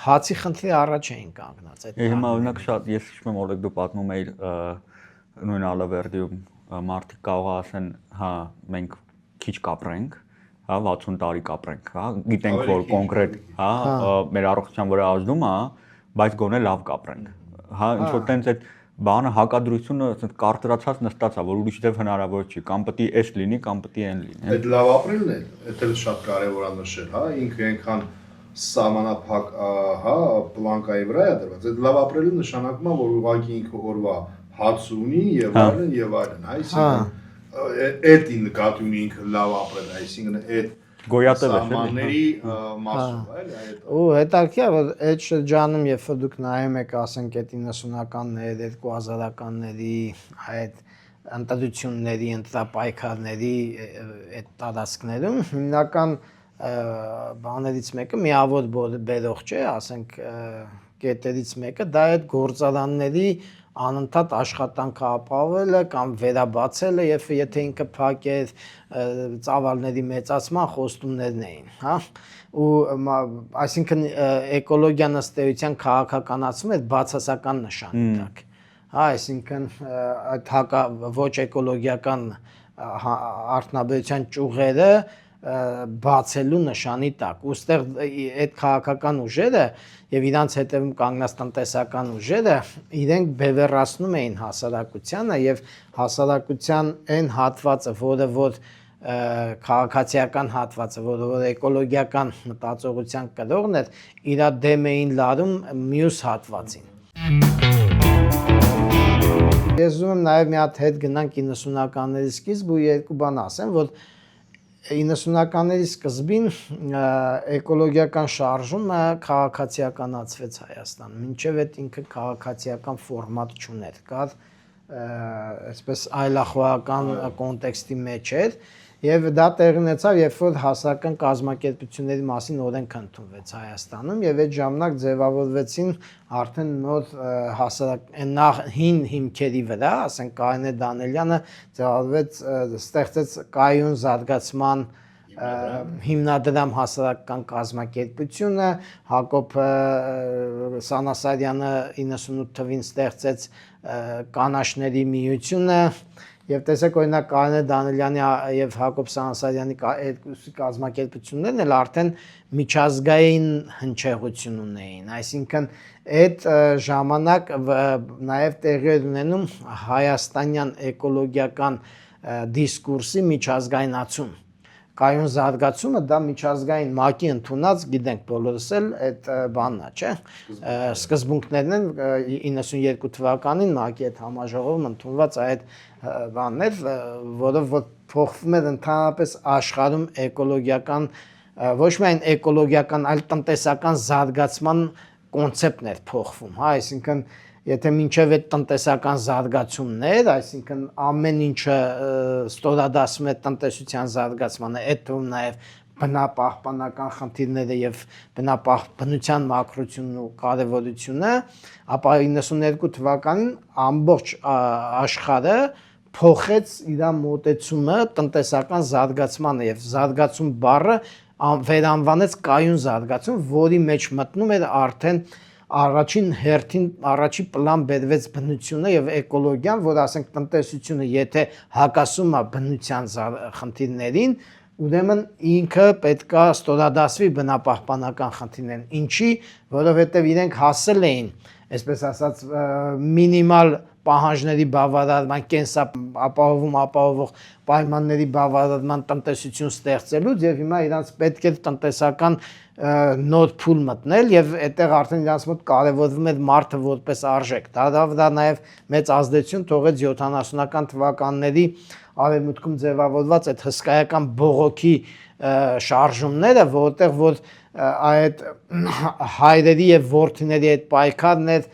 հացի խնդրի առաջ էին կանգնած։ Հիմա օրինակ շատ ես հիշում եմ, օրինակ դու պատմում էիր նույն Ալավերդիում մարդիկ կարող ասեն, հա, մենք քիչ կապրենք, հա, 60 տարի կապրենք, հա, գիտենք որ կոնկրետ, հա, մեր առողջության վրա ազդում է, բայց գոնե լավ կապրենք։ Հա, ինչ որ տենց այդ բանը հակադրությունը կարծրացած նստած է, որ ուրիշ դեպ հնարավոր չի, կամ պետք է էս լինի, կամ պետք է այն լինի։ Այդ լավ ապրելն է, դա էլ շատ կարևոր է նշել, հա, ինքը այնքան սահմանափակ, հա, պլանկայի վրա է դրված։ Այդ լավ ապրելը նշանակում է, որ ուղղակի ինքը օրվա հաց ունի եւ այլն եւ այլն, այսինքն այդ նկատի ունի ինքը լավ ապրել, այսինքն այդ գոյատևների մասով, էլի այդ։ Ու հետաքրքիր է, որ այդ շրջանում, երբ որ դուք նայում եք, ասենք, այդ 90-ականների, 2000-ականների այդ ընտրությունների, ընտրապայքարների այդ տարածքներում հիմնական բաներից մեկը միավոր բերող չէ, ասենք, կետերից մեկը դա այդ գործարանների անընդհատ աշխատանքը ապահովելը կամ վերաբացելը, եւ եթե ինքը փակ է ծավալների մեծացման խոստումներն էին, հա, ու այսինքն էկոլոգիան ըստ էության քաղաքականացում է բացասական նշանի տակ, հա, այսինքն այդ ոչ էկոլոգիական արդյունաբերության ճյուղերը բացելու նշանի տակ, ուստեղ այդ քաղաքական ուժերը եւ իրանց հետևում կանգնած տնտեսական ուժերը իրենք բևեռացնում էին հասարակությանը եւ հասարակության այն հատվածը, որ քաղաքացիական հատվածը, որ էկոլոգիական մտածողության կրողն էր, իր դեմ էին լարում մյուս հատվածին։ Ես ուզում եմ նաեւ մի հատ հետ գնանք 90-ականների սկիզբ ու երկու բան ասեմ, որ 90-ականների սկզբին էկոլոգիական շարժումը քաղաքացիականացվեց Հայաստանում, մինչև այդ ինքը քաղաքացիական ֆորմատ չուներ, կար այսպես այլախոհական կոնտեքստի մեջ էր եւ դա տեղի ունեցավ, երբ որ հասարակական կազմակերպությունների մասին օրենք ընդունվեց Հայաստանում եւ այդ ժամանակ ձևավորվեցին արդեն նոր հասարակ հին հիմքերի վրա, ասենք Կարինե Դանելյանը ձևավորվեց, ստեղծեց կայուն զարգացման հիմնադրամ հասարակական կազմակերպությունը, Հակոբ Սանասարյանը 98 թվականին ստեղծեց կանաչների միությունը եւ տեսեք օրինակ Կարինե Դանելյանի եւ Հակոբ Սանասարյանի կազմակերպություններն էլ արդեն միջազգային հնչեղություն ունեին, այսինքն այդ ժամանակ նաեւ տեղի էր ունենում հայաստանյան էկոլոգիական դիսկուրսի միջազգայնացում։ Կայուն զարգացումը դա միջազգային ՄԱԿ-ի ընդունած, գիտենք բոլորս էլ այդ բանն է, չէ՞։ Սկզբունքներն են 92 թվականին ՄԱԿ-ի այդ համաժողովում ընդունված այդ բանն էր, որով որ փոխվում էր ընդհանրապես աշխարհում էկոլոգիական, ոչ միայն էկոլոգիական, այլ տնտեսական զարգացման կոնցեպտն էր փոխվում, հա, այսինքն եթե մինչև այդ տնտեսական զարգացումն էր, այսինքն ամեն ինչը ստորադասում է տնտեսության զարգացմանը, այդ թվում նաև բնապահպանական խնդիրները եւ բնապահպանության մակրությունն ու կարեւորությունը, ապա 92 թվականին ամբողջ աշխարհը փոխեց իր մոտեցումը տնտեսական զարգացմանը եւ զարգացում բառը վերանվանեց կայուն զարգացում, որի մեջ մտնում էր արդեն առաջին հերթին առաջի պլան բերվեց բնությունը եւ էկոլոգիան, որ ասենք տնտեսությունը եթե հակասում է բնության խնդիրներին, ուրեմն ինքը պետքա ստորադասվի բնապահպանական խնդիրներին։ Ինչի, որովհետեւ իրենք հասել էին, այսպես ասած, մինիմալ պահանջների բավարարման, ապահովող պայմանների բավարարման տնտեսություն ստեղծելուց եւ հիմա իրանց պետք է տնտեսական նոր փուլ մտնել եւ այդտեղ արդեն իրանց մոտ կարեւորվում է մարդը որպես արժեք։ Դա վրա նաեւ մեծ ազդեցություն թողեց 70-ական թվականների արևմուտքում ձևավորված այդ հսկայական բողոքի շարժումները, որտեղ որ այդ հայրերի եւ որդիների այդ պայքարն էր,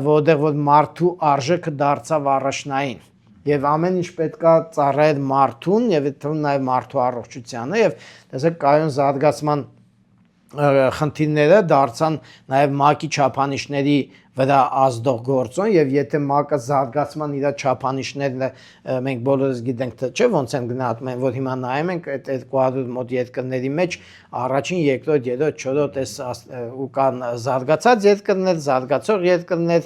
որտեղ որ մարդու արժեքը դարձավ առաջնային եւ ամեն ինչ պետքա ծառայեր մարդուն եւ թվում նաեւ մարդու առողջությանը եւ տեսեք կայուն զարգացման խնդիրները դարձան նաեւ ՄԱԿ-ի չափանիշների վրա ազդող գործոն եւ եթե ՄԱԿ-ը զարգացման իր չափանիշներն մենք բոլորս գիտենք թե չէ ոնց են գնահատում են որ հիմա նայում ենք այդ 200 մոտ երկրների մեջ առաջին, երկրորդ, երրորդ, չորրորդ էս ու կան զարգացած երկրներ, զարգացող երկրներ,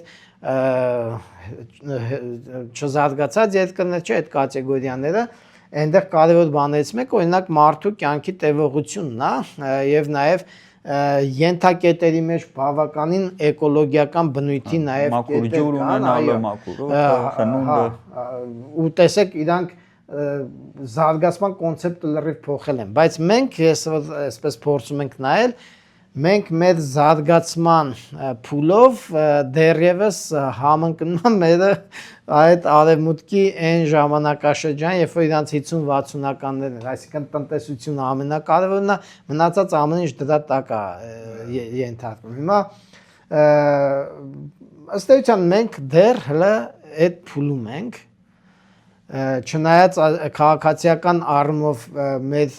չզարգացած երկրներ, չէ, այդ կատեգորիաները այնտեղ կարևոր բաներից մեկը օրինակ մարդու կյանքի տևողությունն է եւ նաեւ ենթակետերի մեջ բավականին էկոլոգիական բնույթի նաեւ կետեր կան, այո, ու տեսեք իրանք զարգացման կոնցեպտը լրիվ փոխել են, բայց մենք այսպես փորձում ենք նայել մենք մեր զարգացման փուլով դեռևս համընկնում մեր այդ արևմուտքի այն ժամանակաշրջան, երբ որ իրանց 50-60-ականներն էր, այսինքն տնտեսությունը ամենակարևորն է, մնացած ամեն ինչ դրա տակ է ենթարկվում։ Հիմա ըստ էության մենք դեռ հələ այդ փուլում ենք, չնայած քաղաքացիական առումով մեր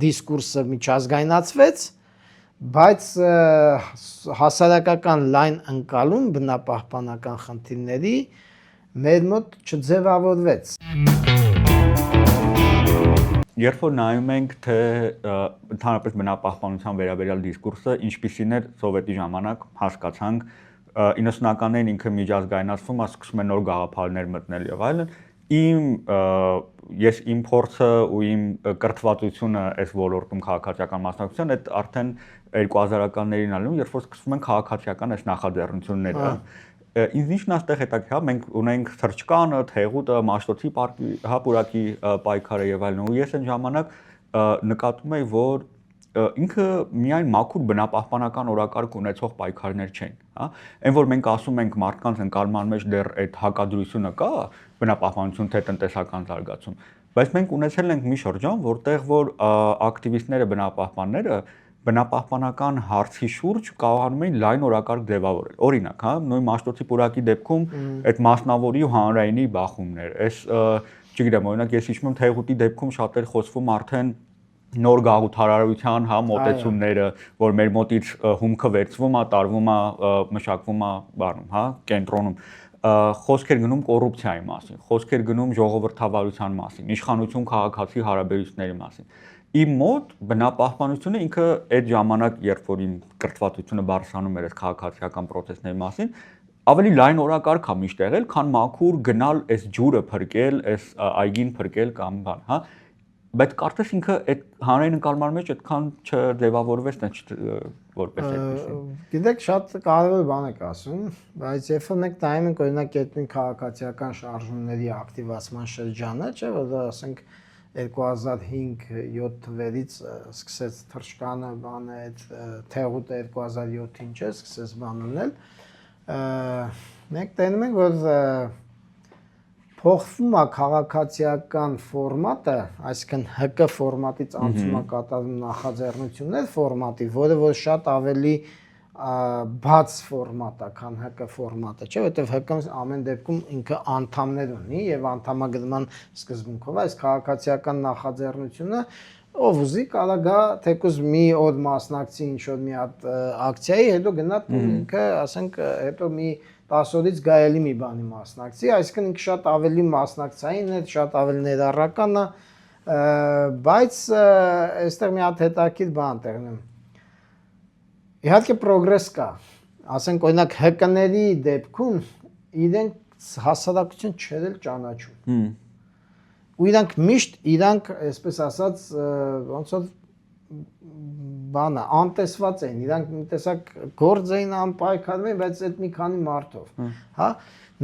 դիսկուրսը միջազգայնացվեց, բայց հասարակական լայն ընկալում բնապահպանական խնդիրների մեր մոտ չձևավորվեց։ Երբ որ նայում ենք թե ընդհանրապես բնապահպանության վերաբերյալ դիսկուրսը ինչպիսին էր սովետի ժամանակ հասկացանք 90-ականներին ինքը միջազգայնացվում, սկսում են նոր գաղափարներ մտնել եւ այլն, ես իմ փորձը ու իմ կրթվածությունը այս ոլորտում քաղաքացիական մասնակցության այդ արդեն 2000-ականներին ալում, երբ որ սկսվում են քաղաքացիական այս նախաձեռնությունները։ Ինձ ինչն այստեղ հետաքրքիր է, մենք ունենք թռչկանը, թեղուտը, Մաշտոցի պուրակի պայքարը եւ այլն, ու ես այն ժամանակ նկատում եի, որ ինքը միայն մաքուր բնապահպանական օրակարգ ունեցող պայքարներ չեն, հա։ Այն որ մենք ասում ենք մարդկանց ընկալման մեջ դեռ այդ հակադրությունը կա, բնապահպանություն թե տնտեսական զարգացում, բայց մենք ունեցել ենք մի շրջան, որտեղ որ ակտիվիստները, բնապահպանները բնապահպանական հարցի շուրջ կարողանում էին լայն օրակարգ ձևավորել։ Օրինակ, հա, նույն Մաշտոցի պուրակի դեպքում այդ մասնավորի ու հանրայինի բախումներ, այս չգիտեմ, օրինակ ես հիշում եմ Թեղուտի դեպքում շատ էր խոսվում արդեն նոր գաղութարարության հա մոտեցումները, որ մեր մոտից հումքը վերցվում է, տարվում է, մշակվում է բանում, հա, կենտրոնում, խոսքեր գնում կոռուպցիայի մասին, խոսքեր գնում ժողովրդավարության մասին, իշխանություն քաղաքացի հարաբերությունների մասին։ Իմ մոտ բնապահպանությունը ինքը այդ ժամանակ, երբ որ իմ կրթվածությունը բարձրանում էր այս քաղաքացիական process-ների մասին, ավելի լայն օրակարգ է միշտ եղել, քան մաքուր գնալ այս ջուրը փրկել, այս այգին փրկել կամ բան, հա։ Բայց կարծես ինքը այդ հանրային ընկալման մեջ այդքան չձևավորվեց որպես այդպեսին։ Գիտեք, շատ կարևոր բան եք ասում, բայց երբ որ մենք նայում ենք օրինակ այդ քաղաքացիական շարժումների ակտիվացման շրջանը, չէ՞, որ ասենք 2005-7 թվերից սկսեց թռչկանը բանը այդ թեղուտը 2007-ին չէ, սկսեց բաննել։ Մենք տենում ենք, որ փոխվում է քաղաքացիական ֆորմատը, այսինքն ՀԿ ֆորմատից անցում է կատարում նախաձեռնություններ ֆորմատի, որը որ շատ ավելի բաց ֆորմատ է, քան ՀԿ ֆորմատը, չէ՞, որովհետև ՀԿ-ն ամեն դեպքում ինքը անդամներ ունի եւ անդամագրման սկզբունքով այս քաղաքացիական նախաձեռնությունը ով ուզի կարող գա թեկուզ մի օր մասնակցի ինչ որ մի հատ ակցիայի, հետո գնա ինքը, ասենք, հետո մի 10 օրից գա էլի մի բանի մասնակցի, այսինքն ինքը շատ ավելի մասնակցային է, շատ ավելի ներառական է, բայց այստեղ մի հատ հետաքրքիր բան տեղնում։ Իհարկե պրոգրես կա։ Ասենք օրինակ ՀԿ-ների դեպքում իրենք հասարակություն չէր էլ ճանաչում։ Ու իրանք միշտ այսպես ասած ոնց որ բանը անտեսված էին, իրանք մի տեսակ գործ էին անպայքարում, բայց այդ մի քանի մարդով, հա,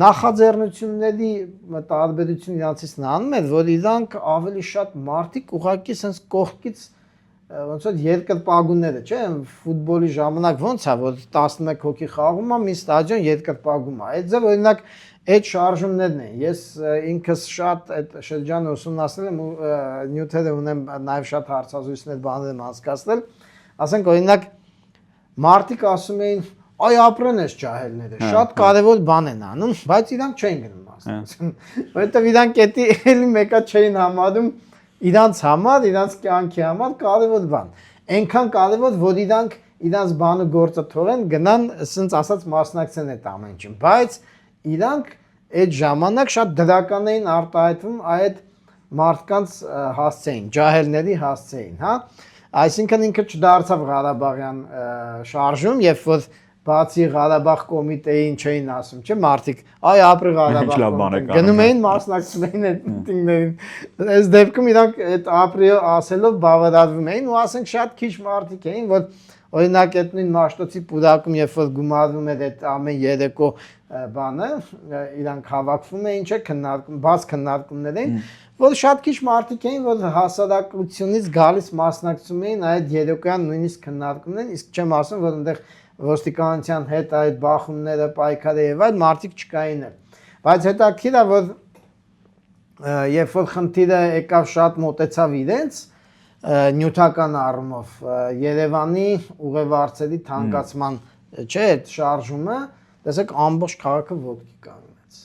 նախաձեռնությունների տարբերություն իրանցից նայում էր, որ իրանք ավելի շատ մարդիկ ուղղակի sense կողքից ոնց որ երկրպագուները, չէ՞, ֆուտբոլի ժամանակ ոնց է, որ 11 հոգի խաղում է, մի ստադիոն երկրպագում է։ Այդ ձև օրինակ այդ շարժումներն են։ Ես ինքս շատ այդ շրջանը ուսումնասիրել եմ ու նյութերը ունեմ, նաև շատ հարցազրույցներ բաներ եմ անցկացնել։ Ասենք օրինակ մարդիկ ասում էին, այ ապրեն էս ջահելները, շատ կարևոր բան են անում, բայց իրանք չեն գնում մասնակցություն։ Որովհետև իրանք էդի էլի մեկա չէին համարում իրանց համար, իրանց կյանքի համար կարևոր բան։ Այնքան կարևոր, որ իրանց բանը գործը թողեն, գնան, ասենց ասած մասնակցեն այդ ամեն ինչին, բայց իրանք այդ ժամանակ շատ դրական էին արտահայտվում այդ մարդկանց հասցեին, ջահելների հասցեին, հա։ Այսինքն ինքը չդարձավ Ղարաբաղյան շարժում, երբ որ բացի Ղարաբաղ կոմիտեին չէին ասում, չէ՞, մարդիկ, այ ապրի Ղարաբաղ, գնում էին մասնակցում էին այդ միտինգներին։ Այս դեպքում իրանք այդ ապրի ասելով բավարարվում էին ու ասենք շատ քիչ մարդիկ էին, որ օրինակ այդ նույն Մաշտոցի պուրակում, երբ որ գումարվում էր այդ ամեն երեկո բանը, իրանք հավաքվում էին, չէ՞, քննարկում, բաց քննարկումներ էին, որ շատ քիչ մարդիկ էին, որ հասարակությունից գալիս մասնակցում էին այդ երեկոյան նույնիսկ քննարկումներին, իսկ չեմ ասում, որ այնտեղ ոստիկանության հետ այդ բախումները, պայքարը եւ այլ մարդիկ չկային էլ։ Բայց հետաքրքիր է, որ երբ որ խնդիրը եկավ շատ մոտեցավ իրենց նյութական առումով Երևանի ուղևորների թանկացման, չէ, այդ շարժումը, տեսեք ամբողջ քաղաքը ոտքի կանգնեց։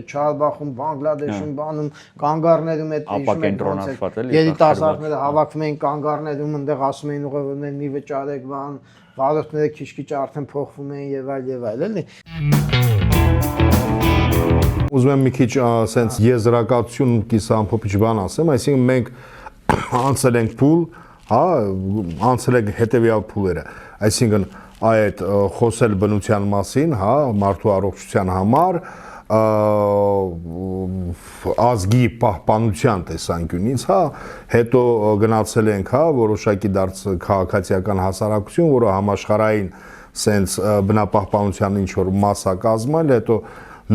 Չարբախում, Բանգլադեշում, բանում, կանգառներում այդ ապակենտրոնացված էլի։ երիտասարդները հավաքվում էին կանգառներում, այնտեղ ասում էին ուղևորներ մի վճարեք, բան, վարորդները քիչ-քիչ արդեն փոխվում էին եւ այլ, էլի։ Ուզում եմ մի քիչ ասենց եզրակացություն կիսամփոփիչ բան ասեմ, այսինքն մենք անցել ենք փուլ, հա, անցել ենք հետեւյալ փուլերը, այսինքն այդ խոսել բնության մասին, հա, մարդու առողջության համար, ազգի պահպանության տեսանկյունից, հա, հետո գնացել ենք, հա, որոշակի դարձ քաղաքացիական հասարակություն, որը համաշխարհային սենց բնապահպանության ինչ որ մաս է կազմել, հետո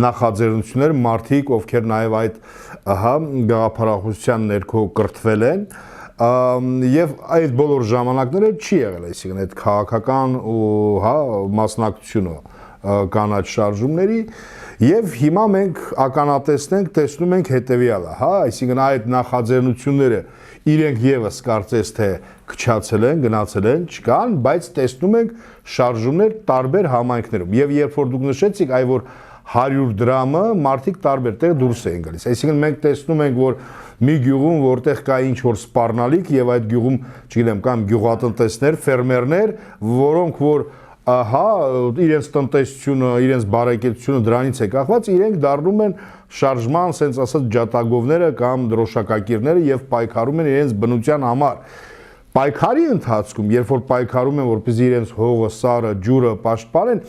նախաձեռնություններ մարդիկ, ովքեր նաև այդ հա գաղափարախոսության ներքո կրթվել են, եւ այդ բոլոր ժամանակները չի եղել, այսինքն այդ քաղաքական ու հա մասնակցությունը կանաչ շարժումների եւ հիմա մենք ականատեսնենք, տեսնում ենք հետեւյալը, հա, այսինքն այդ նախաձեռնությունները իրենք եւս կարծես թե քչացել են, գնացել են, չկան, բայց տեսնում ենք շարժումներ տարբեր համայնքներում եւ երբ որ դուք նշեցիք, այ որ 100 դրամը մարդիկ տարբեր տեղ դուրս էին գալիս։ Այսինքն մենք տեսնում ենք, որ մի գյուղում, որտեղ կա ինչ որ սպառնալիք եւ այդ գյուղում, չգիտեմ, կամ գյուղատնտեսներ, ֆերմերներ, որոնք որ հա իրենց տնտեսությունը, իրենց բարեկեցությունը դրանից է կախված, իրենք դառնում են շարժման, ասենց ասած ջատագովները կամ դրոշակակիրները եւ պայքարում են իրենց բնության համար։ Պայքարի ընթացքում, երբ որ պայքարում են, որպեսզի իրենց հողը, սարը, ջուրը պաշտպանեն,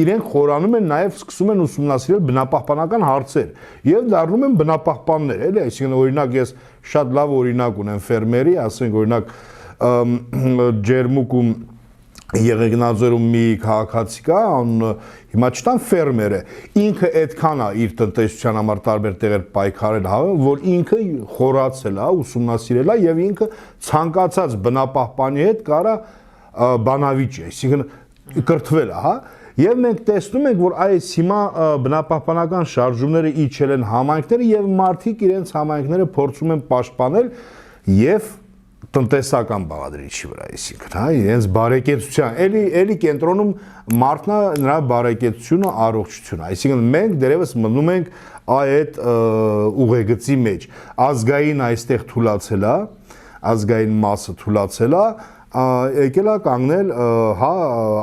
իրենք խորանում են նաև սկսում են ուսումնասիրել բնապահպանական հարցեր եւ դառնում են բնապահպաններ, էլի, այսինքն օրինակ ես շատ լավ օրինակ ունեմ ֆերմերի, ասենք օրինակ Ջերմուկում Եղեգնաձորում մի քաղաքացի կա, հիմա չտան ֆերմեր է, ինքը այդքան է իր տնտեսության համար տարբեր տեղեր պայքարել, հա, որ ինքը խորացել է, ուսումնասիրել է եւ ինքը ցանկացած բնապահպանի հետ կարա բանավիճի, այսինքն կրթվել է, հա, եւ մենք տեսնում ենք, որ այս հիմա բնապահպանական շարժումները իջել են համայնքները եւ մարդիկ իրենց համայնքները փորձում են պաշտպանել եւ տնտեսական բաղադրիչի վրա, այսինքն, հա, իրենց բարեկեցության, էլի կենտրոնում մարդն է, նրա բարեկեցությունը, առողջությունը, այսինքն մենք դերևս մնում ենք այդ ուղեգծի մեջ, ազգային այստեղ թուլացել է, ազգային մասը թուլացել է, եկել է կանգնել, հա,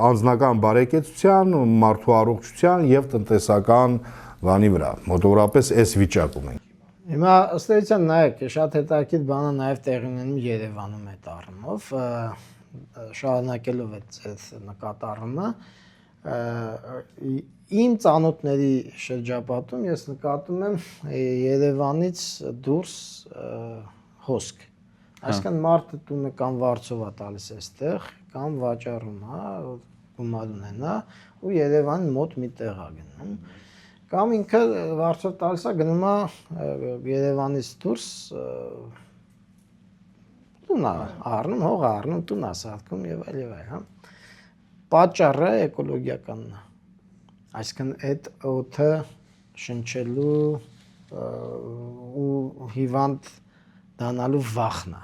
անձնական բարեկեցության, մարդու առողջության եւ տնտեսական բանի վրա, մոտավորապես այս վիճակում ենք։ Հիմա ըստ էության նայեք, շատ հետաքրքիր բան է նաև տեղի ունենում Երևանում այդ առումով, շարունակելով այդ նկատառումը իմ ծանոթների շրջապատում ես նկատում եմ Երևանից դուրս հոսք այսինքն մարդը տունը կամ վարձով է տալիս այստեղ կամ վաճառում գումար ունենա ու Երևանի մոտ մի տեղ է գնում կամ ինքը վարձով տալիս է գնում է Երևանից դուրս տուն է առնում հող առնում տուն է սարքում եւ այլ հա պատճառը էկոլոգիականն է այսինքն այդ օդը շնչելու ու հիվանդ դառնալու վախն է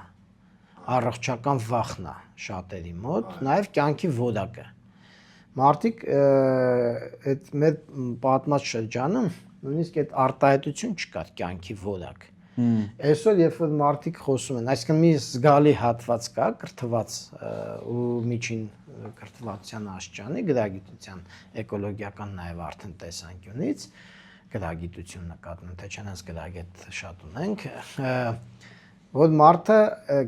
առողջական վախն է շատերի մոտ նաև կյանքի որակը մարդիկ այդ մեր պատմած շրջանում նույնիսկ այդ արտահայտություն չկար կյանքի որակ այսօր երբ որ մարդիկ խոսում են այսինքն մի զգալի հատված կա կրթված ու միջին կրթվածության աստիճանի գրագիտության էկոլոգիական նաև արդեն տեսանկյունից գրագիտություն նկատում թե չնայած գրագետ շատ ունենք որ մարդը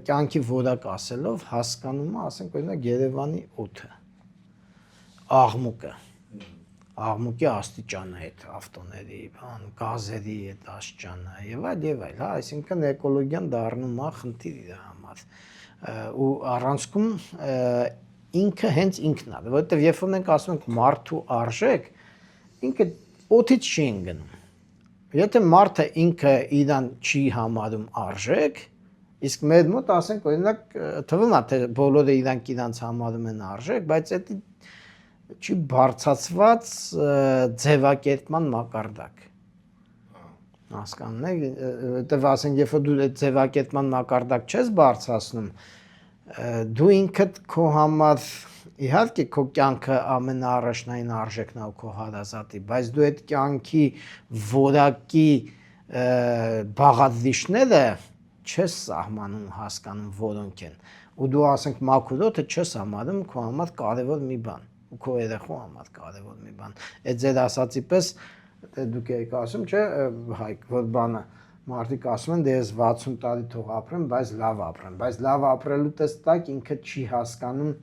կյանքի որակ ասելով հասկանում է ասենք օրինակ Երևանի օդը աղմուկի աստիճանը այդ ավտոների բան գազերի այդ աստիճանը եւ այլ հա այսինքն էկոլոգիան դառնում է խնդիր իր համար ու առանցքում ինքը հենց ինքն է որովհետեւ երբ որ մենք ասում ենք մարդու արժեք ինքը օդից չի ընկնում եթե մարդը ինքը իրան չի համարում արժեք իսկ մեր մոտ ասենք օրինակ թվում է թե բոլորը իրանք համարում են արժեք բայց այդ չի բարձացված ձևակերպման մակարդակ հասկանում եք որտեվ ասենք երբ որ դու այդ ձևակերպման մակարդակ չես բարձրացնում դու ինքդ քո համար իհարկե քո կյանքը ամենաառաջնային արժեքն է քո հարազատի բայց դու այդ կյանքի որակի բաղադրիչները չես սահմանում հասկանում որոնք են ու դու ասենք մաքուր օդը չես համարում քո համար կարևոր մի բան ու քո երեխու համար կարևոր մի բան այդ ձեր ասացի պես դուք եք ասում չէ հայք որ բանը մարդիկ ասում են դե ես 60 տարի թող ապրեմ բայց լավ ապրեմ բայց լավ ապրելու տեսակ ինքը չի հասկանում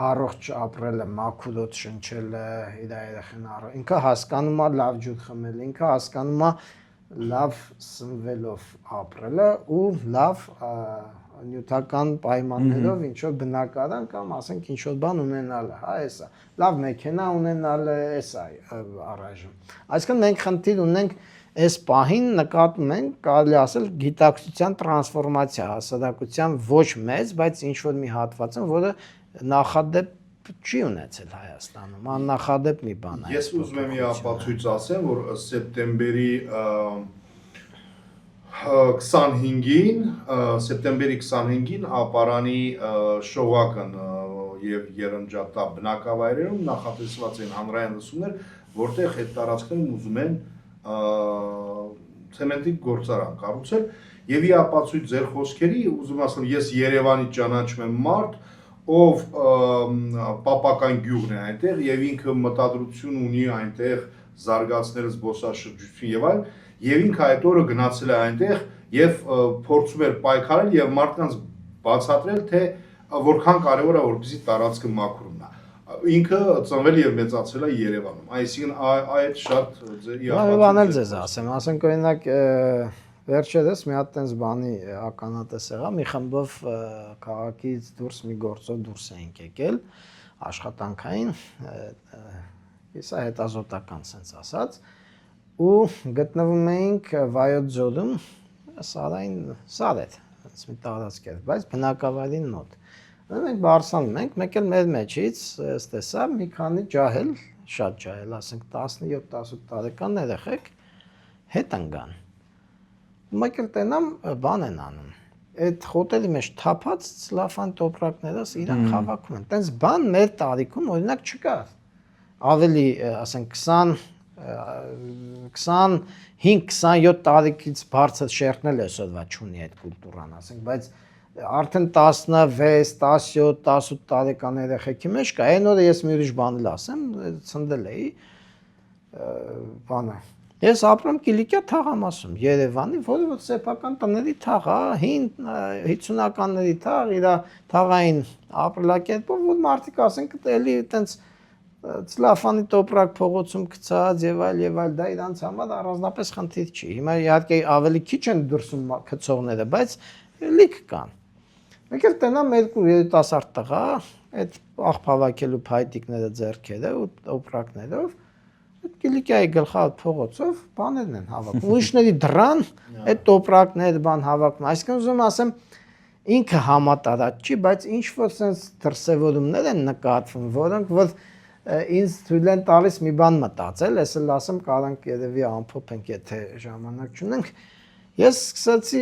առողջ ապրելը մաքուր օդ շնչելը իր երեխան առ ինքը հասկանում է լավ ջուր խմելը ինքը հասկանում է լավ սնվելով ապրելը ու լավ նյութական պայմաններով ինչ որ բնակարան կամ ասենք ինչ որ բան ունենալը, հա, էսա։ Լավ մեքենա ունենալը, էսա առայժմ։ Այսինքն մենք խնդիր ունենք այս պահին նկատում ենք, կարելի ասել գիտակցության տրանսֆորմացիա, հասարակության ոչ մեծ, բայց ինչ որ մի հատվածում, որը նախադեպ չի ունեցել Հայաստանում, աննախադեպ մի բան է։ Ես ուզում եմ մի ապացույց ասեմ, որ սեպտեմբերի 25-ին, սեպտեմբերի 25-ին ապարանի շողակն եւ երնջատա բնակավայրերում նախատեսված են հանրային լսումներ, որտեղ այդ տարածքներում ուզում են ցեմենտի գործարան կառուցել եւ ի ապացույց ձեր խոսքերի ուզում ասեմ ես Երևանի ճանաչում եմ մարդ ով պապական գյուղն է այնտեղ եւ ինքը մտադրություն ունի այնտեղ զարգացնել զբոսաշրջություն եւ այլ եւ ինքը այդ օրը գնացել է այնտեղ եւ փորձում էր պայքարել եւ մարդկանց բացատրել թե որքան կարեւոր է որպեսզի տարածքը մաքուր մնա ինքը ծնվել եւ մեծացել է Երևանում այսինքն այդ շատ ձերի բանել ձեզ ասենք օրինակ վերջերս մի հատ տենց բանի ականատես եղա մի խմբով քաղաքից դուրս մի գործով դուրս էինք եկել աշխատանքային իսա հետազոտական sense ասած ու գտնվում էինք Վայոց ձորում Սարային Սարեթ հենց մի տարածք էր բայց բնակավայրին մոտ մենք բարձանում ենք մեկ էլ մեր մեջից տեսա մի քանի ջահել շատ ջահել ասենք 17-18 տարեկան երեխեք հետ ընկան մեկ էլ տենամ բան են անում այդ խոտերի մեջ թափած ցլաֆան տոպրակներս իրանք հավաքում են տենց բան մեր տարիքում օրինակ չկա ավելի ասենք 25-27 տարեկից բարձր շերտնել այսօրվա չունի այդ կուլտուրան ասենք բայց արդեն 16, 17, 18 տարեկան երեխեքի մեջ կա այն օրը ես մի ուրիշ բան էլ ասեմ ցնդել էի բանը Ես ապրում Կիլիկիա թաղամասում, Երևանի, որը որ սեփական տների թաղ, հին 50-ականների թաղ, իր թաղային ապրելակերպով, որ մարդիկ ասենք էլի այտենց Ցլաֆանի տոպրակ փողոցում գցած եւ այլ դա իրանց համար առանձնապես խնդիր չի։ Հիմա իհարկե ավելի քիչ են դրսում գցողները, բայց լիք կան։ Մեկ էլ տնամ 2-10 տղա, այդ աղբավակելու փայտիկները ձեռքերը ու տոպրակներով Կիլիկիայի գլխավոր փողոցով բաներն են հավաքում։ Ուրիշների դրան այդ տոպրակներ բան հավաքում։ Այսինքն ուզում ասեմ ինքը համատարած չի, բայց ինչ որ sense դրսևորումներ են նկատվում, որոնք որ ինձ թույլ են տալիս մի բան մտածել, ես էլ ասեմ կարանք երևի ամփոփենք, եթե ժամանակ չունենք։ Ես սկսեցի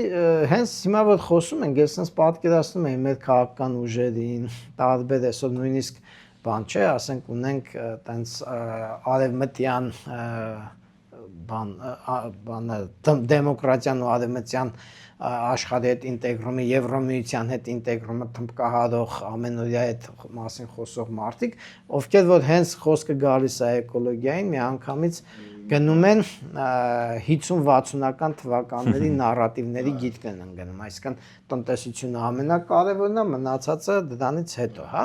հենց հիմա որ խոսում ենք, ես sense պատկերացնում եմ մեր քաղաքական ուժերին, տարբեր այսօր նույնիսկ բան չէ, ասենք ունենք տենց արևմտյան բանը դեմոկրատիան ու արևմտյան աշխարհի հետ ինտեգրումը, Եվրոմիության հետ ինտեգրումը թմբկահարող ամենօրյա այդ մասին խոսող մարդիկ, ովքեր որ հենց խոսքը գալիս է էկոլոգիային, միանգամից գնում են 50-60-ական թվականների նարատիվների գիտկն են գնում, այսինքն տնտեսությունը ամենակարևորն է, մնացածը դրանից հետո, հա։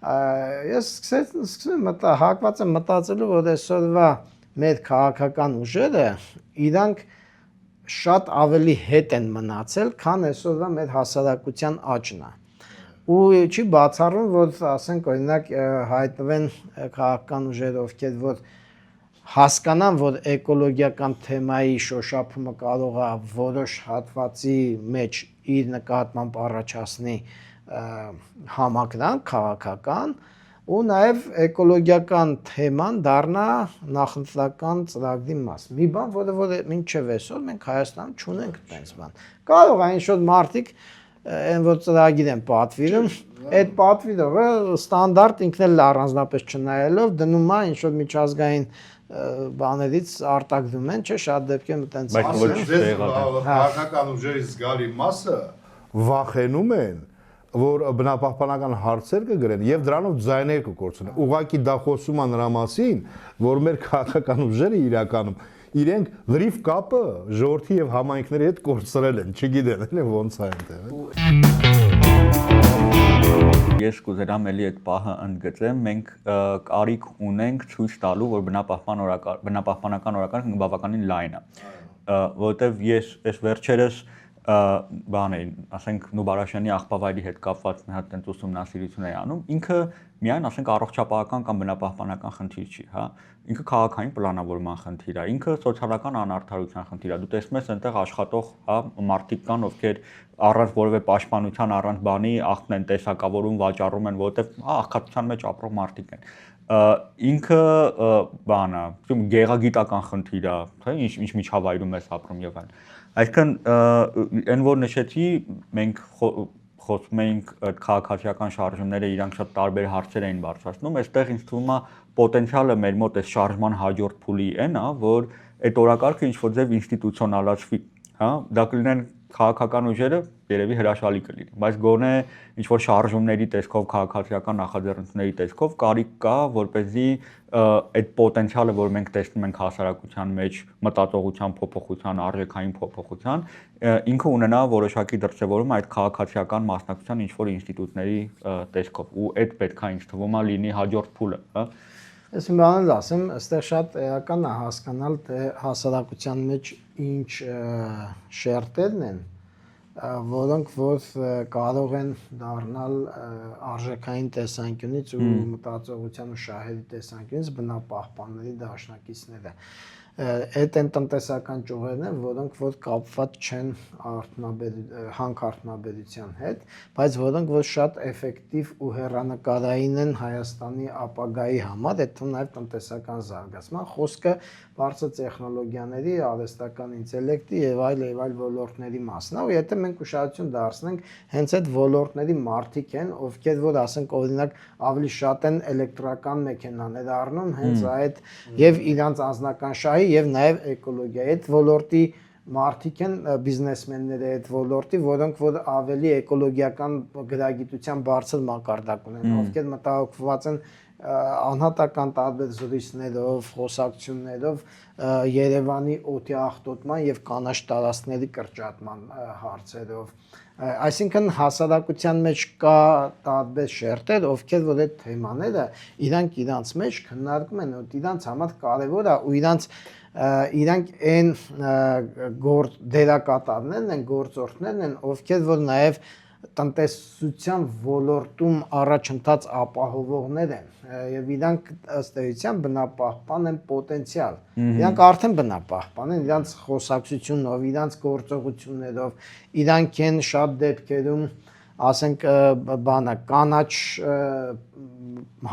Ես սկսեցի հակված եմ մտածելու, որ այսօրվա մեր քաղաքական ուժերը իրանք շատ ավելի հետ են մնացել, քան այսօրվա մեր հասարակության աճն է։ Ու չի բացառում, որ ասենք օրինակ հայտնվեն քաղաքական ուժեր, ովքեր որ հասկանան, որ էկոլոգիական թեմայի շոշափումը կարող է որոշ հատվածի մեջ իր նկատմամբ առաջացնի համակրանք քաղաքական ու նաև էկոլոգիական թեման դառնա նախընտրական ծրագրի մաս։ Մի բան, որը մինչև այսօր մենք Հայաստանում չունենք այդպես բան։ Կարող է ինչ-որ մարդիկ այն որ ծրագիր են պատվիրում, այդ պատվիրողը ստանդարտ ինքն էլ առանձնապես չնայելով դնում է ինչ-որ միջազգային բաներից արտագրում են, չէ՞, շատ դեպքերում այտենց քաղաքական ուժերի զգալի մասը վախենում են որ բնապահպանական հարցեր կգրեն եւ դրանով ձայներ կկորցնեն։ Ուղղակի դա խոսում է նրա մասին, որ մեր քաղաքական ուժերը իրականում իրենք լրիվ կապը ժողովրդի եւ համայնքների հետ կորցրել են, չգիտեն, էլի ոնց է այնտեղ։ Ես կուզենամ էլի այդ պահը ընդգծեմ, մենք կարիք ունենք ցույց տալու, որ բնապահպանական օրակարգը բավականին լայն է, որովհետեւ ես այս վերջերս բան էին, ասենք Նուբարաշյանի աղբավայրի հետ կապված մի հատ տենց ուսումնասիրություն է անում, ինքը միայն ասենք առողջապահական կամ բնապահպանական խնդիր չի, հա, ինքը քաղաքային պլանավորման խնդիր է, ինքը սոցիալական անարդարության խնդիր է։ Դու տեսնում ես այնտեղ աշխատող, հա, մարդիկ կան, ովքեր առանց որևէ պաշտպանության, առանց բանի աղբն են տեսակավորում, վաճառում են, որովհետև աղքատության մեջ ապրող մարդիկ են։ Ինքը բանը, գեղագիտական խնդիր է, թե ինչ միջավայրում ես ապրում եւ այլն։ Այսինքն այն որ նշեցի, մենք խոսում էինք քաղաքացիական շարժումները իրանք շատ տարբեր հարցեր էին բարձրացնում, այստեղ ինձ թվում է պոտենցիալը մեր մոտ է շարժման հաջորդ փուլի այն է, որ այդ օրակարգը ինչ որ ձև ինստիտուցիոնալացվի, հա, դա կլինեն քաղաքական ուժերը երևի հրաշալի կլինի, բայց գոնե ինչ որ շարժումների տեսքով քաղաքացիական նախաձեռնությունների տեսքով կարիք կա, որպեսզի այդ պոտենցիալը, որ մենք տեսնում ենք հասարակության մեջ մտածողության փոփոխության, արժեքային փոփոխության, ինքը ունենա որոշակի դրսևորում այդ քաղաքացիական մասնակցության ինչ որ ինստիտուտների տեսքով ու այդ պետքա ինձ թվում է լինի հաջորդ փուլը, հա։ Ես մի բան ասեմ, այստեղ շատ էական է հասկանալ, թե հասարակության մեջ ինչ շերտերն են, որոնք որ կարող են դառնալ արժեքային տեսանկյունից ու մտածողության ու շահերի տեսանկյունից բնապահպանների դաշնակիցները։ Այդ են տնտեսական ճյուղերն են, որոնք որ կապված չեն հանքարդյունաբերության հետ, բայց որոնք որ շատ էֆեկտիվ ու հեռանկարային են Հայաստանի ապագայի համար, այդ թվում նաև տնտեսական զարգացման, խոսքը բարձր տեխնոլոգիաների, արհեստական ինտելեկտի եւ այլ ոլորտների մասն է, ու եթե մենք ուշադրություն դարձնենք, հենց այդ ոլորտների մարդիկ են, ովքեր որ ասենք օրինակ ավելի շատ են էլեկտրական մեքենաներ առնում, հենց այդ եւ իրանց անձնական շահի եւ նաեւ էկոլոգիայի այդ ոլորտի մարդիկ են բիզնեսմենները այդ ոլորտի, որոնք որ ավելի էկոլոգիական գրագիտության բարձր մակարդակ ունեն, ովքեր մտահոգված են անհատական տարբեր զրույցներով, խոսակցություններով Երևանի օդի աղտոտման եւ կանաչ տարածքների կրճատման հարցերով։ Այսինքն հասարակության մեջ կա տարբեր շերտեր, ովքեր որ այդ թեմաները իրանց մեջ քննարկում են, որ իրանց համար կարևոր է ու իրանք այն դերակատարներն են, գործորդներն են, ովքեր որ նաև տնտեսության ոլորտում առաջընթաց ապահովողներ են եւ իրանք ըստ էության բնապահպան են պոտենցիալ։ Իրանք արդեն բնապահպան են, իրանք խոսակցությունով, իրանք գործողություններով, իրանք են շատ դեպքերում, ասենք, կանաչ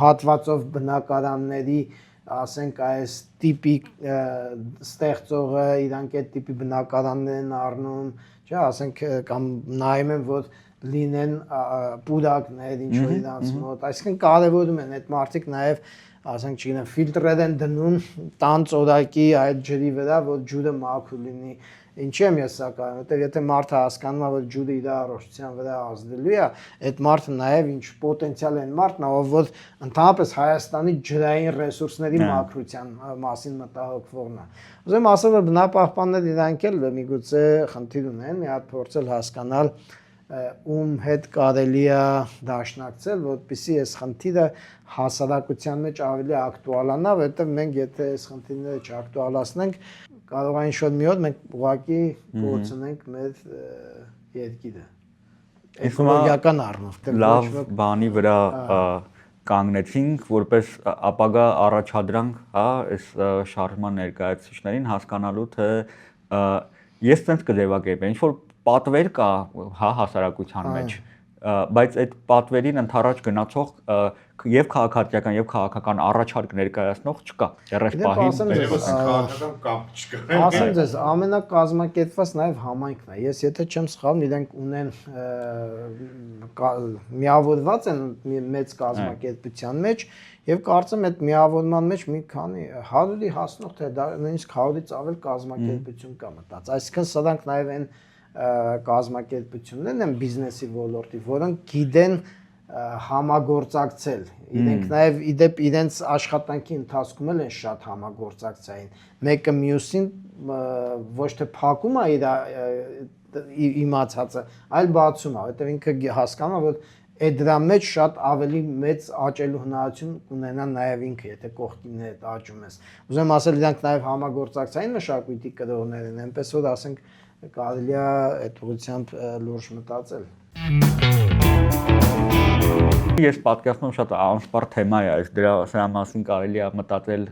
հատվածով բնակարանների, ասենք, այս տիպի ստեղծողը իրանք այդ տիպի բնակարաններ են առնում, չէ, ասենք, կամ նայում են, որ լինեն պուրակներ, ինչ որ իրանց մոտ, այսինքն կարևորում են այդ մարդիկ նաև, ասենք, չգիտեմ, ֆիլտրեր են դնում տան ծորակի այդ ջրի վրա, որ ջուրը մաքուր լինի։ Ինչի եմ ես սա կարծում, որտեղ եթե մարդը հասկանում է, որ ջուրը իր առողջության վրա ազդելու է, այդ մարդը նաև ինչ պոտենցիալ են մարդն է, որ ընդհանրապես Հայաստանի ջրային ռեսուրսների մաքրության մասին մտահոգվողն է։ Ուզում ասել, որ բնապահպանները իրանք էլ միգուցե խնդիր ունեն, մի հատ փորձել հասկանալ ում հետ կարելի է դաշնակցել, որպեսզի այս խնդիրը հասարակության մեջ ավելի ակտուալանա, որովհետև մենք եթե այս խնդիրները չակտուալացնենք, կարող է ինչ-որ մի օր մենք ուղղակի կորցնենք մեր երկիրը։ Էկոլոգիական առումով։ Լավ բանի վրա կանգնեցինք, որպես ապագա առաջադրանք, հա, այս շարժման ներկայացուցիչներին հասկանալու թե ես ցենց կձևակերպեմ, ինչ որ պատվեր կա, հա, հասարակության մեջ, բայց այդ պատվերին ընդառաջ գնացող եւ քաղաքացիական եւ քաղաքական առաջարկ ներկայացնող չկա։ Երես պահին քաղաքական կապ չկա։ Ասեմ ձեզ, ամենակազմակերպված նաեւ համայնքն է։ Ես եթե չեմ սխալվում, իրենք ունեն միավորված են մեծ կազմակերպության մեջ եւ կարծեմ այդ միավորման մեջ մի քանի 100-ի հասնող թե նույնիսկ 100-ից ավել կազմակերպություն կա մտած։ Այսինքն սրանք նաեւ են կազմակերպություններն են բիզնեսի ոլորտի, որոնք գիտեն համագործակցել։ Իրենք նաև իդեպ իրենց աշխատանքի ընթացքում են շատ համագործակցային։ Մեկը մյուսին ոչ թե փակում է իր իմացածը, այլ բացում է, որովհետև ինքը հասկանում է, որ այդ դրա մեջ շատ ավելի մեծ աճելու հնարավորություն կունենա նաև ինքը, եթե կողքին հետ աճում ես։ Ուզում ասել, իրանք նաև համագործակցային մշակույթի կրողներ են, այնպես որ ասենք կարելի է այդ ուղղությամբ լուրջ մտածել։ Ես պատկերացնում շատ անսպառ թեմա է այս, դրա մասին կարելի է մտածել,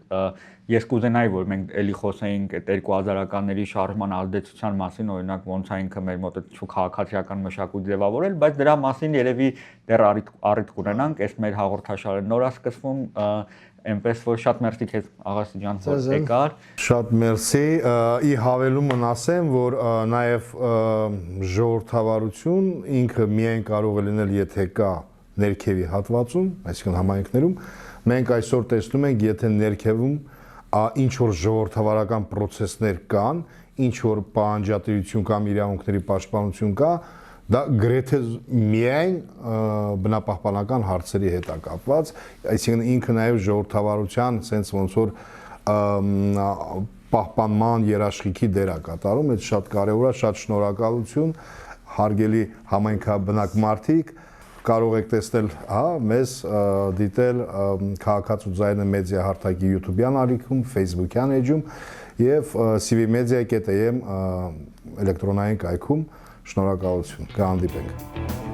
ես կուզենայի, որ մենք էլի խոսեինք այդ 2000-ականների շարժման ազդեցության մասին, օրինակ ոնց է ինքը մեր մոտ քաղաքացիական մշակույթ ձևավորել, բայց դրա մասին երևի դեռ առիթ կունենանք, այս մեր հաղորդաշարը նոր է սկսվում, այնպես որ շատ մերսի քեզ Աղասի ջան, որ եկար։ Շատ մերսի, ի հավելումն ասեմ, որ նաև ժողովրդավարություն ինքը միայն կարող է լինել, եթե կա ներքևի հատվածում, այսինքն համայնքներում, մենք այսօր տեսնում ենք, եթե ներքևում ինչ որ ժողովրդավարական process-ներ կան, ինչ որ պահանջատիրություն կամ իրավունքների պաշտպանություն կա, դա գրեթե միայն բնապահպանական հարցերի հետ է կապված, այսինքն ինքը նաև ժողովրդավարության sense ոնց որ պահպանման երաշխիքի դեր է կատարում, այդ շատ կարևոր է, շատ շնորհակալություն, հարգելի համայնքաբնակ մարդիկ, կարող եք տեսնել, հա, մեզ դիտել Քաղաքացու ձայնը մեդիա հարթակի YouTube-յան ալիքում, Facebook-յան էջում եւ cvmedia.am էլեկտրոնային կայքում, շնորհակալություն, կհանդիպենք։